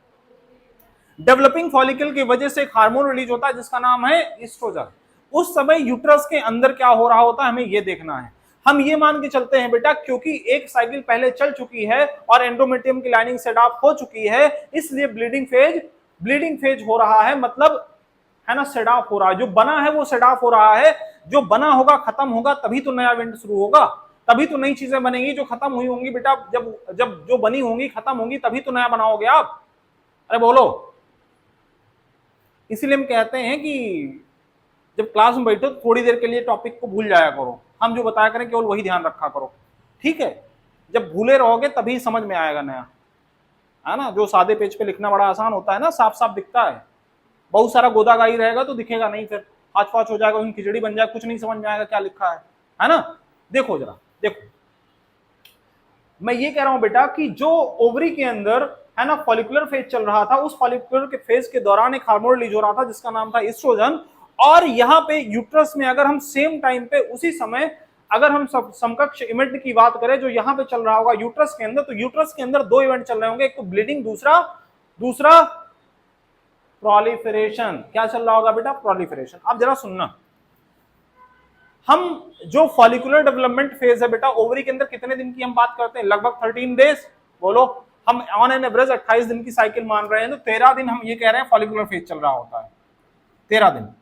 डेवलपिंग फॉलिकल की वजह से एक हार्मोन रिलीज होता है जिसका नाम है ईस्ट्रोजन। उस समय यूट्रस के अंदर क्या हो रहा होता है हमें यह देखना है। हम ये मान के चलते हैं बेटा, क्योंकि एक साइकिल पहले चल चुकी है और एंडोमेट्रियम की लाइनिंग सेट ऑफ हो चुकी है, इसलिए ब्लीडिंग फेज हो रहा है, मतलब, है ना, सेट ऑफ हो रहा है। जो बना है वो सेट ऑफ हो रहा है। जो बना होगा, खत्म होगा, तभी तो नया इवेंट शुरू होगा, तभी तो नई चीजें बनेंगी। जो खत्म हुई होंगी बेटा, जब जब जो बनी होंगी खत्म होंगी, तभी तो नया बनाओगे आप। अरे बोलो, इसीलिए हम कहते हैं कि जब क्लास में बैठो थोड़ी देर के लिए टॉपिक को भूल जाया करो, हम जो बताया करें केवल वही ध्यान रखा करो। ठीक है? जब भूले रहोगे तभी समझ में आएगा नया, है ना। जो सादे पेज पे लिखना बड़ा आसान होता है ना, साफ साफ दिखता है। बहुत सारा गोदागाई रहेगा तो दिखेगा नहीं, फिर हाथ फाच हो जाएगा, खिचड़ी बन जाएगा, कुछ नहीं समझ में आएगा क्या लिखा है ना। देखो जरा, देखो, मैं ये कह रहा हूं बेटा कि जो ओवरी के अंदर, है ना, फॉलिकुलर फेज चल रहा था, उस फॉलिकुलर के फेज के दौरान एक हार्मोन रिलीज हो रहा था जिसका नाम था ईस्ट्रोजन। और यहाँ पे यूट्रस में अगर हम सेम टाइम पे उसी समय अगर हम समकक्ष इवेंट की बात करें जो यहाँ पे चल रहा होगा यूट्रस के अंदर, तो यूट्रस के अंदर दो इवेंट चल रहे होंगे, एक तो ब्लीडिंग, दूसरा प्रोलिफरेशन। क्या चल रहा होगा बेटा? प्रोलिफरेशन। अब जरा सुनना, हम जो फॉलिकुलर डेवलपमेंट फेज है बेटा ओवरी के अंदर कितने दिन की हम बात करते हैं? लगभग 13 डेज। बोलो, हम ऑन एन एवरेज 28 दिन की साइकिल मान रहे हैं, तो 13 दिन हम ये कह रहे हैं फॉलिकुलर फेज चल रहा होता है। 13 दिन।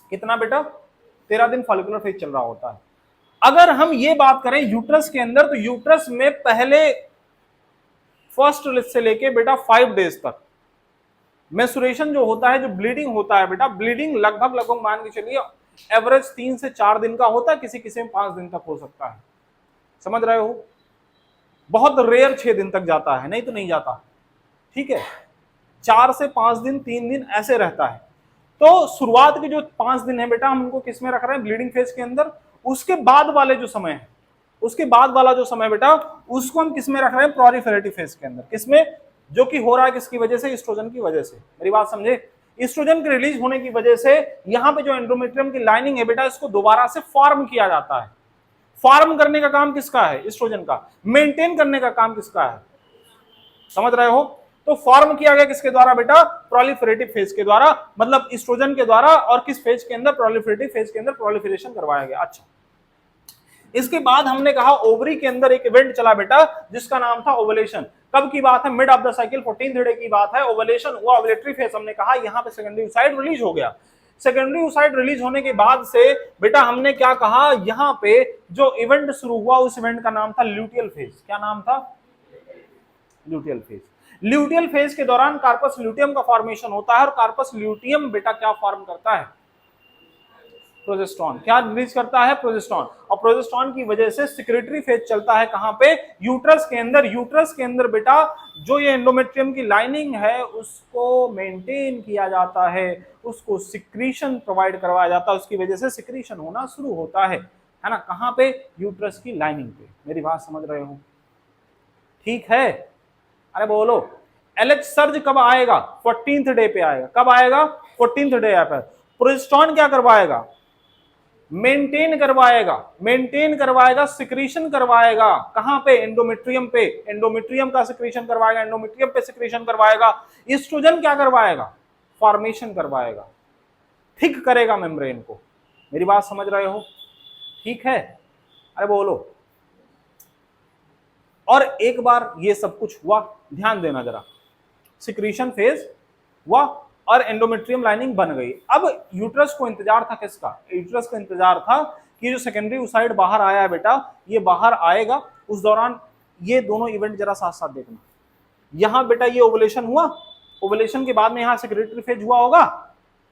कितना बेटा? 13 दिन फॉलिकुलर फेज चल रहा होता है। अगर हम ये बात करें यूट्रस के अंदर, तो यूट्रस में पहले फर्स्ट से लेके बेटा 5 डेज तक मेंस्ट्रुएशन जो होता है, जो ब्लीडिंग होता है बेटा, ब्लीडिंग लगभग मान के चलिए एवरेज 3 से 4 दिन का होता है, किसी किसी में 5 दिन तक हो सकता है। समझ रहे हो? बहुत रेयर 6 दिन तक जाता है, नहीं तो नहीं जाता। ठीक है, 4 से 5 दिन, 3 दिन ऐसे रहता है। तो शुरुआत के जो 5 दिन है बेटा हम उनको किस में रख रहे हैं? ब्लीडिंग फेज के अंदर। उसके बाद वाले जो समय है, उसके बाद वाला जो समय बेटा उसको हम किस में रख रहे हैं? प्रोलिफरेटिव फेज के अंदर। किसमें? जो कि हो रहा है किसकी वजह से? ईस्ट्रोजन की वजह से। मेरी बात समझे? ईस्ट्रोजन के रिलीज होने की वजह से यहां पे जो एंडोमेट्रियम की लाइनिंग है बेटा, इसको दोबारा से फॉर्म किया जाता है। फॉर्म करने का काम किसका है? ईस्ट्रोजन का। मेंटेन करने का काम किसका है? समझ रहे हो? तो फॉर्म किया गया किसके द्वारा बेटा? प्रोलिफरेटिव फेज के द्वारा, मतलब ईस्ट्रोजन के द्वारा। और किस फेज के अंदर? प्रोलिफरेटिव फेज के अंदर प्रोलिफरेशन करवाया गया। अच्छा, इसके बाद हमने कहा ओवरी के अंदर एक इवेंट चला बेटा जिसका नाम था ओवुलेशन। कब की बात है? Mid of the cycle 14th day की बात है। ओवुलेशन हुआ, ओवुलेटरी फेज हमने कहा, यहां पे सेकेंडरी oocyte रिलीज हो गया। सेकेंडरी oocyte रिलीज होने के बाद से बेटा हमने क्या कहा? यहां पे जो इवेंट शुरू हुआ उस इवेंट का नाम था ल्यूटियल फेज। क्या नाम था? Luteal phase. ल्यूटियल फेज के दौरान कार्पस ल्यूटियम का फॉर्मेशन होता है और कार्पस ल्यूटियम बेटा क्या फॉर्म करता है? प्रोजेस्टेरॉन। क्या रिलीज करता है? प्रोजेस्टेरॉन। और प्रोजेस्टेरॉन की वजह से सिक्रेटरी फेज चलता है कहां पे? यूट्रस के अंदर। यूट्रस के अंदर बेटा जो ये एंडोमेट्रियम की लाइनिंग है उसको मेंटेन किया जाता है, उसको सिक्रीशन प्रोवाइड करवाया जाता है, उसकी वजह से सिक्रीशन होना शुरू होता है ना। कहां पे? यूट्रस की लाइनिंग पे। मेरी बात समझ रहे हो? ठीक है? अरे बोलो, एलएच सर्ज कब आएगा? 14th डे पे आएगा। कब आएगा? 14th डे पर। प्रोजेस्टेरॉन क्या करवाएगा? मेंटेन करवाएगा, मेंटेन करवाएगा, सिक्रीशन करवाएगा। कहां पे? एंडोमेट्रियम पे, एंडोमेट्रियम का सिक्रीशन करवाएगा, एंडोमेट्रियम पे सिक्रीशन करवाएगा। ईस्ट्रोजन क्या करवाएगा? फॉर्मेशन करवाएगा, थिक करेगा मेम्ब्रेन को। मेरी बात समझ रहे हो? ठीक है, अरे बोलो। और एक बार ये सब कुछ हुआ, ध्यान देना जरा, सिक्रीशन फेज हुआ और एंडोमेट्रियम लाइनिंग बन गई। अब यूट्रस को इंतजार था किसका? यूट्रस को इंतजार था कि जो सेकेंडरी ओसाइड बाहर आया है बेटा, ये बाहर आएगा। उस दौरान ये दोनों इवेंट जरा साथ साथ देखना। यहां बेटा ये ओवुलेशन हुआ, ओवुलेशन के बाद में यहां सेक्रेटरी फेज हुआ होगा,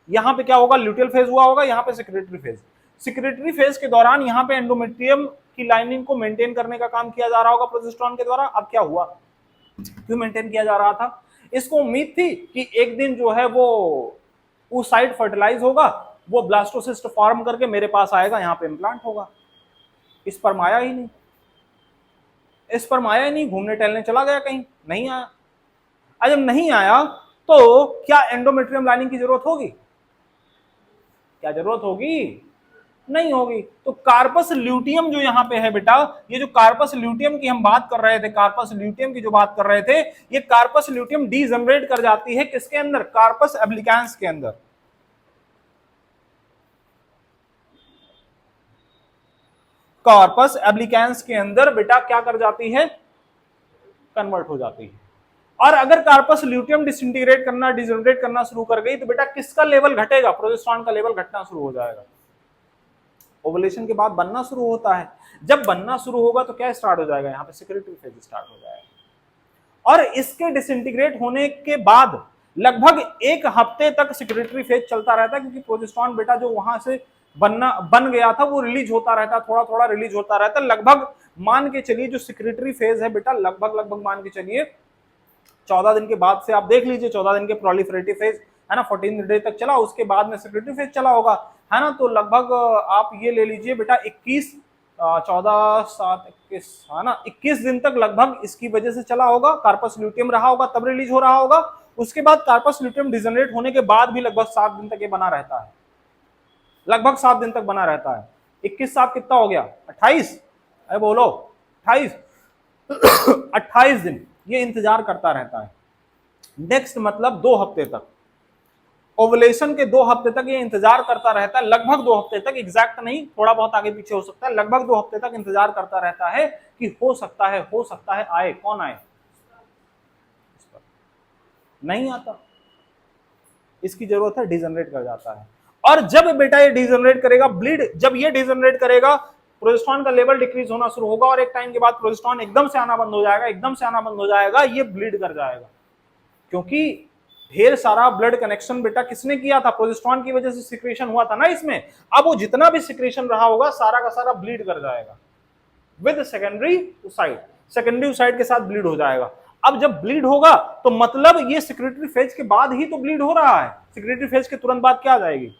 यहां पे क्या होगा? ल्यूटियल फेज हुआ होगा, यहां पे सेक्रेटरी फेज। सेक्रेटरी फेज के दौरान यहां पे एंडोमेट्रियम की लाइनिंग को मेंटेन करने का काम किया जा रहा होगा प्रोजेस्टेरॉन के द्वारा। अब क्या हुआ? क्यों मेंटेन किया जा रहा था? इसको उम्मीद थी कि एक दिन जो है वो साइड फर्टिलाइज होगा, वो ब्लास्टोसिस्ट फॉर्म करके मेरे पास आएगा, यहां पे इम्प्लांट होगा। इस पर आया ही नहीं, इस पर आया ही नहीं, घूमने टहलने चला गया कहीं, नहीं आया। अब जब नहीं आया तो क्या एंडोमेट्रियम लाइनिंग की जरूरत होगी? क्या जरूरत होगी? नहीं होगी। तो कार्पस ल्यूटियम जो यहां पे है बेटा, ये जो कार्पस ल्यूटियम की हम बात कर रहे थे, कार्पस ल्यूटियम की जो बात कर रहे थे, ये कार्पस ल्यूटियम डीजनरेट कर जाती है किसके अंदर? कार्पस एब्लिकेंस के अंदर। कार्पस एब्लिकेंस के अंदर बेटा क्या कर जाती है? कन्वर्ट हो जाती है। और अगर कार्पस ल्यूटियम डिसइंटीग्रेट करना, डिजनरेट करना शुरू कर गई तो बेटा किसका लेवल घटेगा? प्रोजेस्टेरॉन का लेवल घटना शुरू हो जाएगा। ओवुलेशन के बाद बनना शुरू होता है। जब बनना शुरू होगा तो क्या स्टार्ट हो जाएगा? यहाँ पे सेक्रेटरी फेज स्टार्ट हो जाएगा। और इसके डिसइंटीग्रेट होने के बाद लगभग एक हफ्ते तक सेक्रेटरी फेज चलता रहता है, क्योंकि प्रोजेस्टेरॉन बेटा जो वहां से बन गया था वो रिलीज होता रहता, थोड़ा थोड़ा रिलीज होता रहता। लगभग मान के चलिए जो सेक्रेटरी फेज है बेटा, लगभग मान के चलिए 14 दिन के बाद से आप देख लीजिए, 14 दिन के प्रोलिफरेटिव फेज है ना, 14 डे तक चला, उसके बाद में सेक्रेटरी फेज चला होगा, है ना। तो लगभग आप ये ले लीजिए बेटा 21 14 7 21 है ना, 21 दिन तक लगभग इसकी वजह से चला होगा। कार्पस ल्यूटियम रहा होगा, तब रिलीज हो रहा होगा। उसके बाद कार्पस ल्यूटियम डिजनरेट होने के बाद भी लगभग 7 दिन तक ये बना रहता है, लगभग 7 दिन तक बना रहता है। 21 7 कितना हो गया? 28। अरे बोलो 28 28 दिन ये इंतजार करता रहता है। नेक्स्ट मतलब 2 हफ्ते तक, ओवुलेशन के 2 हफ्ते तक ये इंतजार करता रहता है, लगभग 2 हफ्ते तक, एग्जैक्ट नहीं, थोड़ा बहुत आगे पीछे हो सकता है, लगभग 2 हफ्ते तक इंतजार करता रहता है कि हो सकता है आए। कौन आए? नहीं आता, इसकी जरूरत है, डिजनरेट कर जाता है। और जब बेटा ये डिजनरेट करेगा, ब्लीड, जब ये डिजनरेट करेगा, प्रोजेस्टेरॉन का लेवल डिक्रीज होना शुरू होगा और एक टाइम के बाद प्रोजेस्टेरॉन एकदम से आना बंद हो जाएगा, एकदम से आना बंद हो जाएगा, ये ब्लीड कर जाएगा। क्योंकि ढेर सारा ब्लड कनेक्शन बेटा किसने किया था? प्रोजेस्टेरॉन की वजह से सिक्रेशन हुआ था ना इसमें। अब वो जितना भी सिक्रेशन रहा होगा सारा का सारा ब्लीड कर जाएगा with secondary oocyte, secondary oocyte के साथ ब्लीड हो जाएगा। अब जब ब्लीड होगा तो मतलब ये सेक्रेटरी फेज के बाद ही तो ब्लीड हो रहा है, सेक्रेटरी फेज के तुरंत बाद क्या आ जाएगी?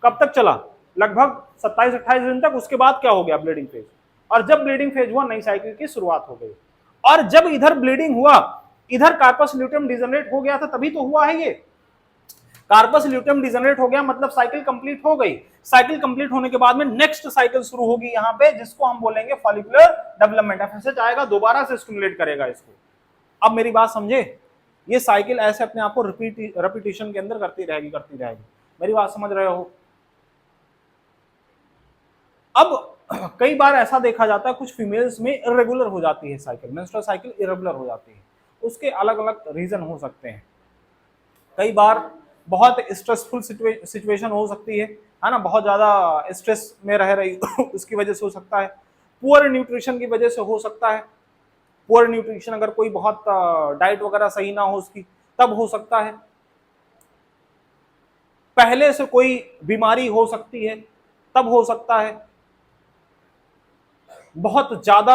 कब तक चला? लगभग 27-28 दिन तक। उसके बाद क्या हो गया? Bleeding phase. और जब ब्लीडिंग फेज हुआ, नई साइकिल की शुरुआत हो गई। और जब इधर ब्लीडिंग हुआ, इधर कार्पस ल्यूटियम डिजनरेट हो गया था, तभी तो हुआ है ये। कार्पस ल्यूटियम डिजनरेट हो गया मतलब साइकिल कंप्लीट हो गई। साइकिल कंप्लीट होने के बाद में नेक्स्ट साइकिल शुरू होगी यहां पे, जिसको हम बोलेंगे फॉलिकुलर डेवलपमेंट। एफएसएच आएगा, दोबारा से स्टिमुलेट करेगा इसको। अब मेरी बात समझे, ये साइकिल ऐसे अपने आप को रिपीटिशन के अंदर करती रहेगी। मेरी बात समझ रहे हो? अब कई बार ऐसा देखा जाता है कुछ फीमेल्स में इरेगुलर हो जाती है साइकिल, मेंस्ट्रुअल साइकिल इरेगुलर हो जाती है। उसके अलग अलग रीजन हो सकते हैं। कई बार बहुत स्ट्रेसफुल सिचुएशन हो सकती है ना, बहुत ज्यादा स्ट्रेस में रह रही उसकी वजह से हो सकता है। पुअर न्यूट्रिशन की वजह से हो सकता है। पुअर न्यूट्रिशन, अगर कोई बहुत डाइट वगैरह सही ना हो उसकी, तब हो सकता है। पहले से कोई बीमारी हो सकती है, तब हो सकता है। बहुत ज्यादा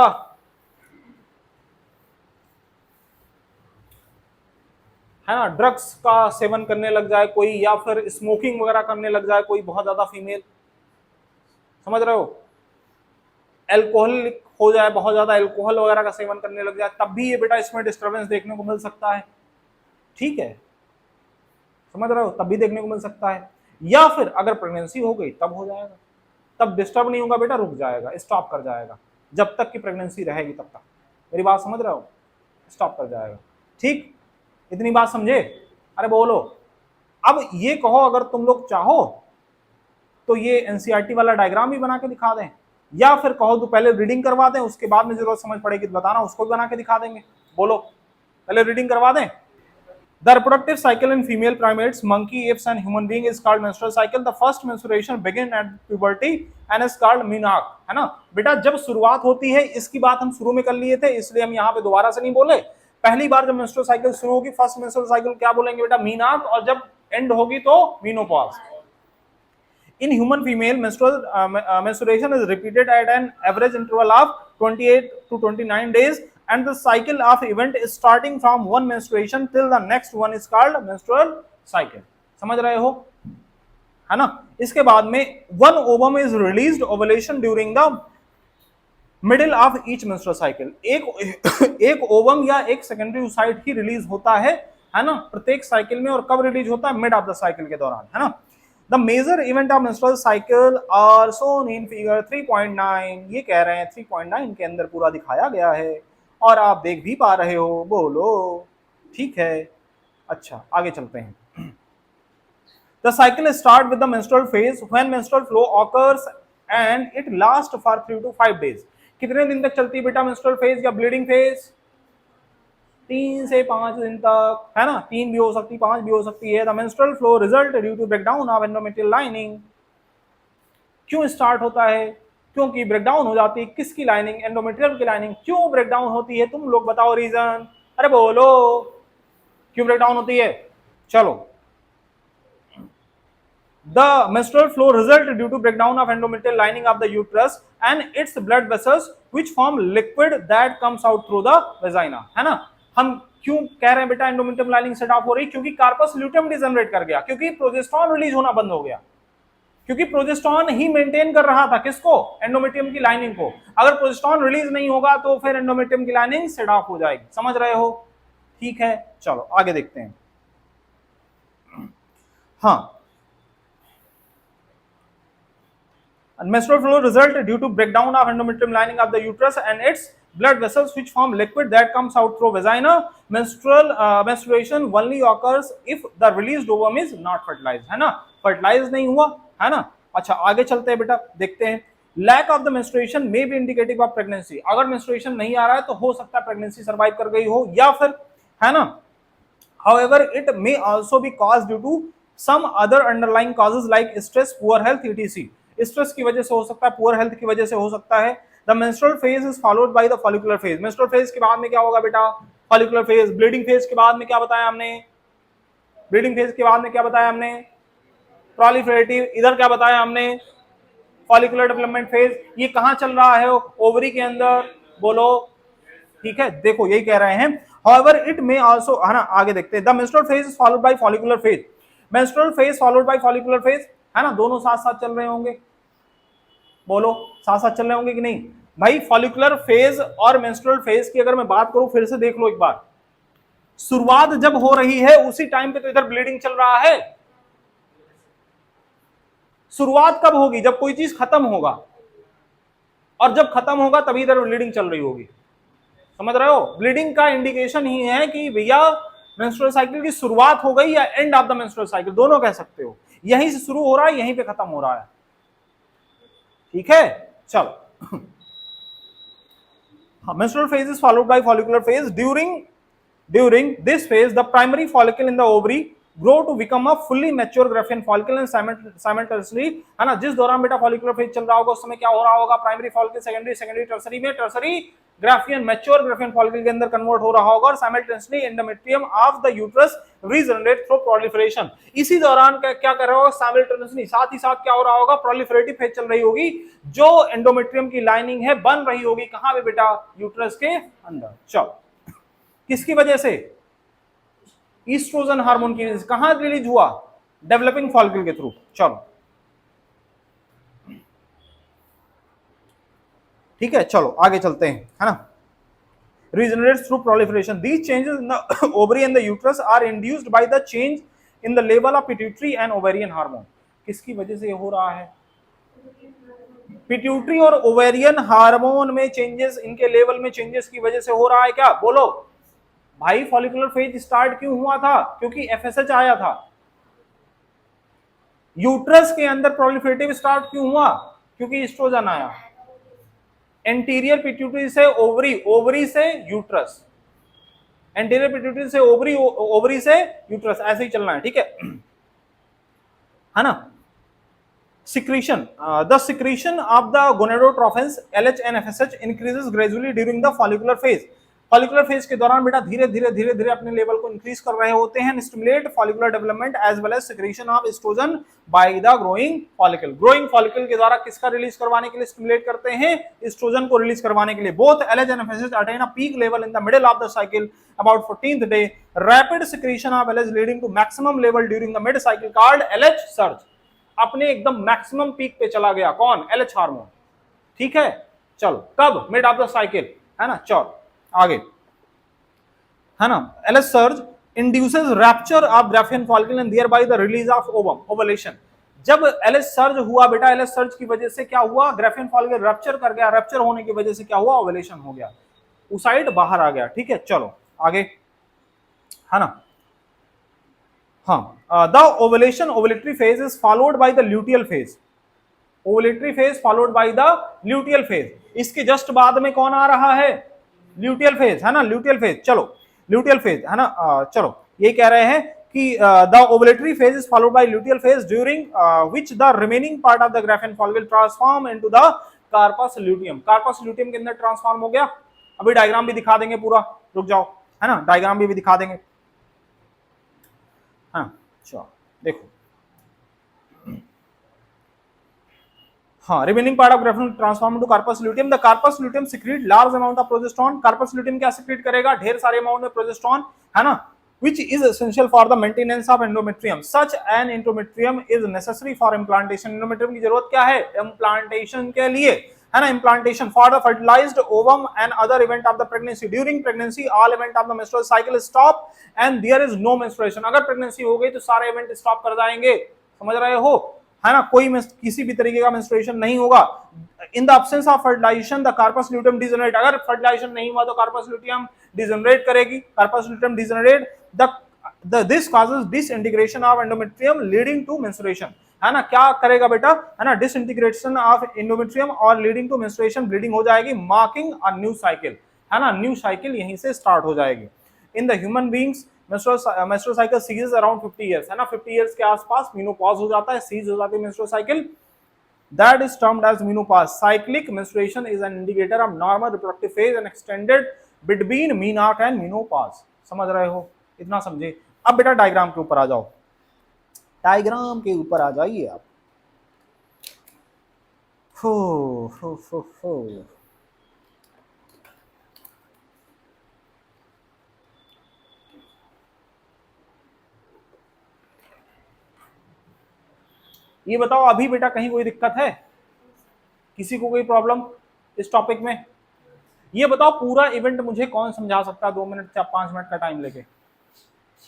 है ना ड्रग्स का सेवन करने लग जाए कोई, या फिर स्मोकिंग वगैरह करने लग जाए कोई, बहुत ज्यादा फीमेल, समझ रहे हो, एल्कोहलिक हो जाए, बहुत ज्यादा एल्कोहल वगैरह का सेवन करने लग जाए, तब भी ये बेटा इसमें डिस्टर्बेंस देखने को मिल सकता है। ठीक है, समझ रहे हो, तब भी देखने को मिल सकता है। या फिर अगर प्रेगनेंसी हो गई तब हो जाएगा, तब डिस्टर्ब नहीं होगा बेटा, रुक जाएगा, स्टॉप कर जाएगा, जब तक कि प्रेगनेंसी रहेगी तब तक। मेरी बात समझ रहे हो? स्टॉप कर जाएगा। ठीक, इतनी बात समझे? अरे बोलो। अब ये कहो, अगर तुम लोग चाहो तो ये एनसीईआरटी वाला डायग्राम भी बना के दिखा दें, या फिर कहो तो पहले रीडिंग करवा दें, उसके बाद में जरूरत समझ पड़ेगी तो बताना, उसको भी बना के दिखा देंगे। बोलो, पहले रीडिंग करवा दें। The reproductive cycle in female primates, monkey, apes and human being is called menstrual cycle. The first menstruation begin at puberty and is called menarche, है ना बेटा। जब शुरुआत होती है, इसकी बात हम शुरू में कर लिए थे, इसलिए हम यहाँ पे दोबारा से नहीं बोले। पहली बार जब मेंस्ट्रुअल साइकिल शुरू होगी, फर्स्ट मेंस्ट्रुअल साइकिल क्या बोलेंगे बेटा? मीनार्क, और जब एंड होगी तो menopause. In human female, menstruation is repeated at an average interval of 28 to 29 days, and the cycle of event is starting from one menstruation till the next one is called menstrual cycle. समझ रहे हो, है ना? इसके बाद में one ovum is released ovulation during the middle of each menstrual cycle. एक ओवम या एक सेकेंडरी oocyte ही रिलीज होता है ना, प्रत्येक साइकिल में। और कब रिलीज होता है? मिड ऑफ द साइकिल के दौरान, है ना। The major event of menstrual cycle are shown in figure 3.9. ये कह रहे हैं 3.9 के अंदर पूरा दिखाया गया है और आप देख भी पा रहे हो। बोलो, ठीक है। अच्छा, आगे चलते हैं। The cycle start with the menstrual phase when menstrual flow occurs and it lasts for 3 to 5 days. कितने दिन तक चलती है बेटा menstrual phase या bleeding phase? 3 से 5 दिन तक, है ना। 3 भी हो सकती, 5 भी हो सकती है। The menstrual flow result due to breakdown of endometrial lining. क्यों स्टार्ट होता है? क्योंकि ब्रेकडाउन हो जाती है किसकी लाइनिंग? एंडोमेट्रियल की लाइनिंग। क्यों ब्रेकडाउन होती है? तुम लोग बताओ रीजन। अरे बोलो, क्यों ब्रेकडाउन होती है? चलो, the menstrual flow result due to breakdown of endometrial lining of the uterus and its blood vessels which form liquid that comes out through the vagina, है ना। हम क्यों कह रहे हैं बेटा एंडोमेट्रियम लाइनिंग सेट ऑफ हो रही? क्योंकि कार्पस ल्यूटेम डिजनरेट कर गया, क्योंकि प्रोजेस्टेरॉन रिलीज होना बंद हो गया, क्योंकि प्रोजेस्टेरॉन ही मेंटेन कर रहा था किसको? एंडोमेट्रियम की लाइनिंग को। अगर प्रोजेस्टेरॉन रिलीज नहीं होगा तो फिर एंडोमेट्रियम की लाइनिंग सेट ऑफ हो जाएगी। समझ रहे हो? ठीक है, चलो आगे देखते हैं। हाँ, menstrual flow result due to breakdown of endometrium lining of the uterus and its blood vessels which form liquid that comes out through vagina. Menstruation only occurs if the released ovum is not fertilized, है ना। fertilize नहीं हुआ, है ना। अच्छा, आगे चलते हैं बेटा, देखते हैं। lack of the menstruation may be indicative of pregnancy. अगर menstruation नहीं आ रहा है तो हो सकता है pregnancy survive कर गई हो, या फिर, है ना। however it may also be caused due to some other underlying causes like stress, poor health, etc. Stress की वजह से हो सकता है, पुअर हेल्थ की वजह से हो सकता है। The menstrual phase is followed by the follicular phase. Menstrual phase के बाद में क्या होगा बेटा? Follicular phase. ब्लीडिंग फेज के बाद में क्या बताया हमने? ब्लीडिंग फेज के बाद में क्या बताया हमने? प्रोलिफरेटिव। इधर क्या बताया हमने? Follicular development phase. ये कहां चल रहा है? ओवरी के अंदर। बोलो, ठीक है। देखो, यही कह रहे हैं। however it may also, है ना। आगे देखते हैं। The menstrual phase is followed bye follicular phase. Menstrual phase followed by follicular phase, है ना। दोनों साथ साथ चल रहे होंगे। बोलो, साथ साथ चल रहे होंगे कि नहीं भाई? फॉलिकुलर फेज और मेंस्ट्रुअल फेज की अगर मैं बात करूं, फिर से देख लो एक बार। शुरुआत जब हो रही है उसी टाइम पे तो इधर ब्लीडिंग चल रहा है। शुरुआत कब होगी? जब कोई चीज खत्म होगा, और जब खत्म होगा तभी इधर ब्लीडिंग चल रही होगी। समझ रहे हो? ब्लीडिंग का इंडिकेशन ही है कि भैया मेंस्ट्रुअल साइकिल की शुरुआत हो गई या end of the menstrual cycle, दोनों कह सकते हो। यहीं से शुरू हो रहा है, यहीं पे खत्म हो रहा है। ठीक है, चलो। menstrual phase is followed by follicular phase. During this phase the primary follicle in the ovary grow to become a fully mature Graafian follicle and simultaneously, है ना। जिस दौरान बेटा फॉलिकुलर फेज चल रहा होगा उस समय क्या हो रहा होगा? प्राइमरी फॉलिकल सेकेंडरी टर्सरी में tertiary Graafian mature Graafian follicle के अंदर कन्वर्ट हो रहा होगा, और simultaneously endometrium of the uterus regenerate through proliferation. इसी दौरान क्या कर रहा होगा? साइमल्टेनियसली, साथ ही साथ क्या हो रहा होगा? प्रोलिफरेटिव फेज चल रही होगी, जो एंडोमेट्रियम की लाइनिंग है बन रही होगी। कहां पे बेटा? यूट्रस के अंदर। चलो, किसकी वजह से? ईस्ट्रोजन हार्मोन की वजह से। कहां रिलीज हुआ? डेवलपिंग फॉलिकल के थ्रू। चलो, ठीक है, चलो आगे चलते हैं, है ना। regenerates through proliferation. These changes in the ovary and the uterus are induced by the change in the level of pituitary and ovarian hormone. किसकी वजह से हो रहा है? पिट्यूटरी और ओवेरियन हार्मोन में चेंजेस, इनके लेवल में चेंजेस की वजह से हो रहा है क्या? बोलो भाई। फॉलिकुलर फेज स्टार्ट क्यों हुआ था? क्योंकि एफएसएच आया था। यूट्रस के अंदर प्रोलिफरेटिव स्टार्ट क्यों हुआ? क्योंकि एस्ट्रोजन आया। एंटीरियर पिट्यूटरी से ओवरी, ओवरी से यूट्रस, एंटीरियर पिट्यूटरी से ओवरी, ओवरी से यूट्रस, ऐसे ही चलना है, ठीक है ना? Secretion. The secretion of the gonadotrophins LH and FSH increases gradually during the follicular phase. Follicular phase के दौरान बेटा धीरे धीरे अपने लेवल को इंक्रीज कर रहे होते हैं। Stimulate follicular development as well as secretion of oestrogen by the growing follicle. Growing follicle के द्वारा किसका रिलीज करवाने के लिए स्टिमुलेट करते हैं? एस्ट्रोजन को रिलीज करवाने के लिए। Both LH and FSH attain a peak level in the middle of the cycle about 14th day. Rapid secretion of LH leading to maximum level during the mid cycle called LH surge. अपने एकदम मैक्सिमम पीक पे चला गया कौन? एलएच हार्मोन, ठीक है। चलो कब? मिड ऑफ द साइकिल, है ना? चलो आगे, है ना? LH surge induces rupture of Graafian follicle and thereby the release of ovum, ovulation. जब एलएच सर्ज हुआ बेटा, एलएच सर्ज की वजह से क्या हुआ? ग्राफियन फॉलिकल रैप्चर कर गया। रैप्चर होने की वजह से क्या हुआ? ओवुलेशन हो गया, ओसाइट बाहर आ गया, ठीक है। चलो आगे, है ना? हाँ, the ovulation, ovulatory phase is followed by the luteal phase. Ovulatory phase followed by the luteal phase. इसके जस्ट बाद में कौन आ रहा है? ल्यूटियल फेज, है ना? ल्यूटियल फेज, चलो ल्यूटियल फेज, है ना? चलो ये कह रहे हैं कि the ovulatory phase is followed by luteal phase during which the remaining part of the Graafian follicle transform into the corpus luteum. Corpus luteum के अंदर ट्रांसफॉर्म हो गया। अभी डायग्राम भी दिखा देंगे पूरा, रुक जाओ, है ना? डायग्राम भी दिखा देंगे। हाँ चलो देखो, हाँ, remaining part of Graafian transform into corpus luteum. The corpus luteum secrete large amount of progesterone. Corpus luteum क्या सीक्रेट करेगा? ढेर सारे अमाउंट में प्रोजेस्टेरोन, है ना? which is essential for the maintenance of endometrium. Such an endometrium is necessary for implantation. endometrium की जरूरत क्या है? implantation के लिए, है ना? implantation for the fertilized ovum and other event of the pregnancy. During pregnancy all event of the menstrual cycle stop and there is no menstruation. अगर pregnancy हो गई तो सारे event stop कर जाएंगे, समझ रहे हो, है ना? कोई किसी भी तरीके का menstruation नहीं होगा। In the absence of fertilization, the carpus luteum degenerate. अगर fertilization नहीं हुआ तो carpus luteum degenerate करेगी, carpus luteum degenerate. This causes disintegration of endometrium leading to menstruation. है ना? क्या करेगा बेटा? है ना? disintegration of endometrium और leading to menstruation, bleeding हो जाएगी, marking a new cycle, है ना? न्यू साइकिल यहीं से स्टार्ट हो जाएगी। In the human beings menstrual cycle ceases around 50 years, है ना? 50 years के आसपास menopause हो जाता है, cease हो जाती है menstrual cycle. That is termed as menopause. Cyclic menstruation is an indicator of normal reproductive phase and extended between menarche and menopause. समझ रहे हो? इतना समझे। अब बेटा डायग्राम के ऊपर आ जाओ, डायग्राम के ऊपर आ जाइए आप। हो ये बताओ अभी बेटा कहीं कोई दिक्कत है? किसी को कोई प्रॉब्लम इस टॉपिक में? ये बताओ पूरा इवेंट मुझे कौन समझा सकता है 2 मिनट या 5 मिनट का टाइम लेके,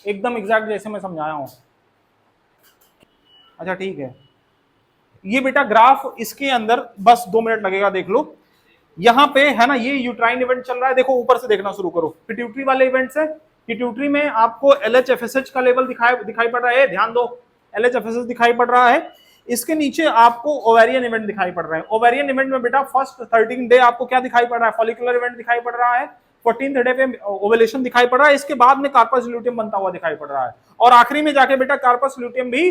एकदम एग्जैक्ट जैसे मैं समझाया हूं? अच्छा ठीक है, ये बेटा ग्राफ, इसके अंदर बस 2 मिनट लगेगा, देख लो। यहाँ पे है ना, ये यूट्राइन इवेंट चल रहा है, देखो ऊपर से देखना शुरू करो। पिट्यूटरी वाले इवेंट्स है, पिट्यूटरी में आपको LH FSH का लेवल दिखाई पड़ रहा है, ध्यान दो, LH FSH दिखाई पड़ रहा है। इसके नीचे आपको ओवेरियन इवेंट दिखाई पड़ रहा है। ओवेरियन इवेंट में बेटा फर्स्ट 13 डे आपको क्या दिखाई पड़ रहा है? फॉलिकुलर इवेंट दिखाई पड़ रहा है। 14th डे पे ओवुलेशन दिखाई पड़ रहा है। इसके बाद में कार्पस ल्यूटियम बनता हुआ दिखाई पड़ रहा है, और आखिरी में जाके बेटा कार्पस ल्यूटियम भी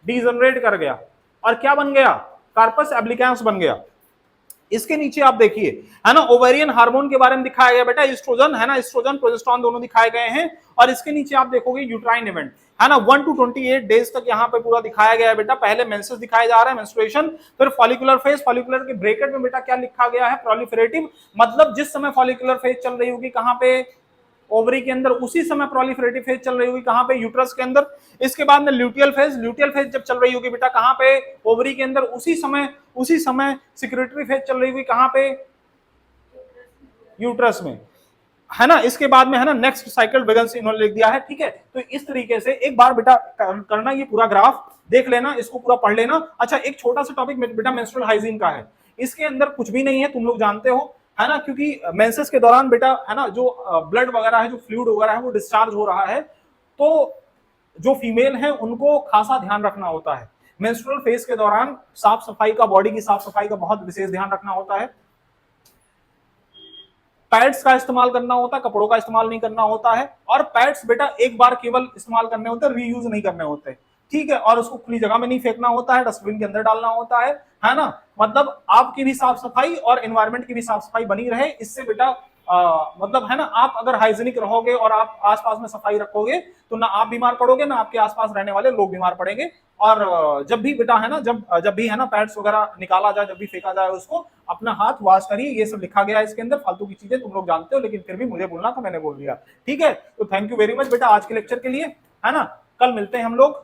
डीजनरेट कर गया, और क्या बन गया? कार्पस एब्लिकेंस बन गया। इसके नीचे आप देखिए, है ना, ओवेरियन हार्मोन के बारे में दिखाया गया बेटा, एस्ट्रोजन, है ना, एस्ट्रोजन प्रोजेस्टेरोन दोनों दिखाए गए हैं। और इसके नीचे आप देखोगे यूट्राइन इवेंट, है ना, 1 to 28 डेज तक यहाँ पे पूरा दिखाया गया है बेटा। पहले मेंसेस दिखाया जा रहा है, मेंस्ट्रुएशन, फिर फॉलिकुलर फेज। फॉलिकुलर के ब्रैकेट में बेटा क्या लिखा गया है? प्रोलिफरेटिव, मतलब जिस समय फॉलिकुलर फेज चल रही होगी कहाँ पे? ओवरी के अंदर, उसी समय प्रोलिफरेटिव फेज चल रही होगी कहाँ पे? यूट्रस के अंदर। इसके बाद में ल्यूटियल फेज, ल्यूटियल फेज जब चल रही होगी बेटा कहाँ पे? ओवरी के अंदर। उसी समय सिक्रेटरी फेज चल रही होगी कहाँ पे? यूट्रस में। है ना। इसके बाद में है ना नेक्स्ट साइकिल बिगन्स इन्होंने लिख दिया है, ठीक है। तो इस तरीके से एक बार बेटा करना, ये पूरा ग्राफ देख लेना, इसको पूरा पढ़ लेना। अच्छा, एक छोटा सा टॉपिक बेटा मेंस्ट्रुअल हाइजीन का है, इसके अंदर कुछ भी नहीं है, तुम लोग जानते हो, है ना, क्योंकि मेंसेस के दौरान बेटा है ना जो ब्लड वगैरह है, जो फ्लूइड वगैरह है वो डिस्चार्ज हो रहा है, तो जो फीमेल है उनको खासा ध्यान रखना होता है। मेंस्ट्रुअल फेज के दौरान साफ सफाई का, बॉडी की साफ सफाई का बहुत विशेष ध्यान रखना होता है। पैड्स का इस्तेमाल करना होता है, कपड़ों का इस्तेमाल नहीं करना होता है। और पैड्स बेटा एक बार केवल इस्तेमाल करने होते हैं, रीयूज नहीं करने होते, ठीक है। और उसको खुली जगह में नहीं फेंकना होता है, डस्टबिन के अंदर डालना होता है ना। मतलब आपकी भी साफ सफाई और एनवायरमेंट की भी साफ सफाई बनी रहे, इससे बेटा मतलब है ना, आप अगर हाइजीनिक रहोगे और आप आसपास में सफाई रखोगे तो ना आप बीमार पड़ोगे, ना आपके आसपास रहने वाले लोग बीमार पड़ेंगे। और जब भी बेटा है ना, जब भी है ना पैड्स वगैरह निकाला जाए, जब भी फेंका जाए, उसको अपना हाथ वॉश करिए। ये सब लिखा गया है इसके अंदर, फालतू की चीजें तुम लोग जानते हो, लेकिन फिर भी मुझे बोलना था, मैंने बोल दिया, ठीक है। तो थैंक यू वेरी मच बेटा आज के लेक्चर के लिए, है ना। कल मिलते हैं हम लोग।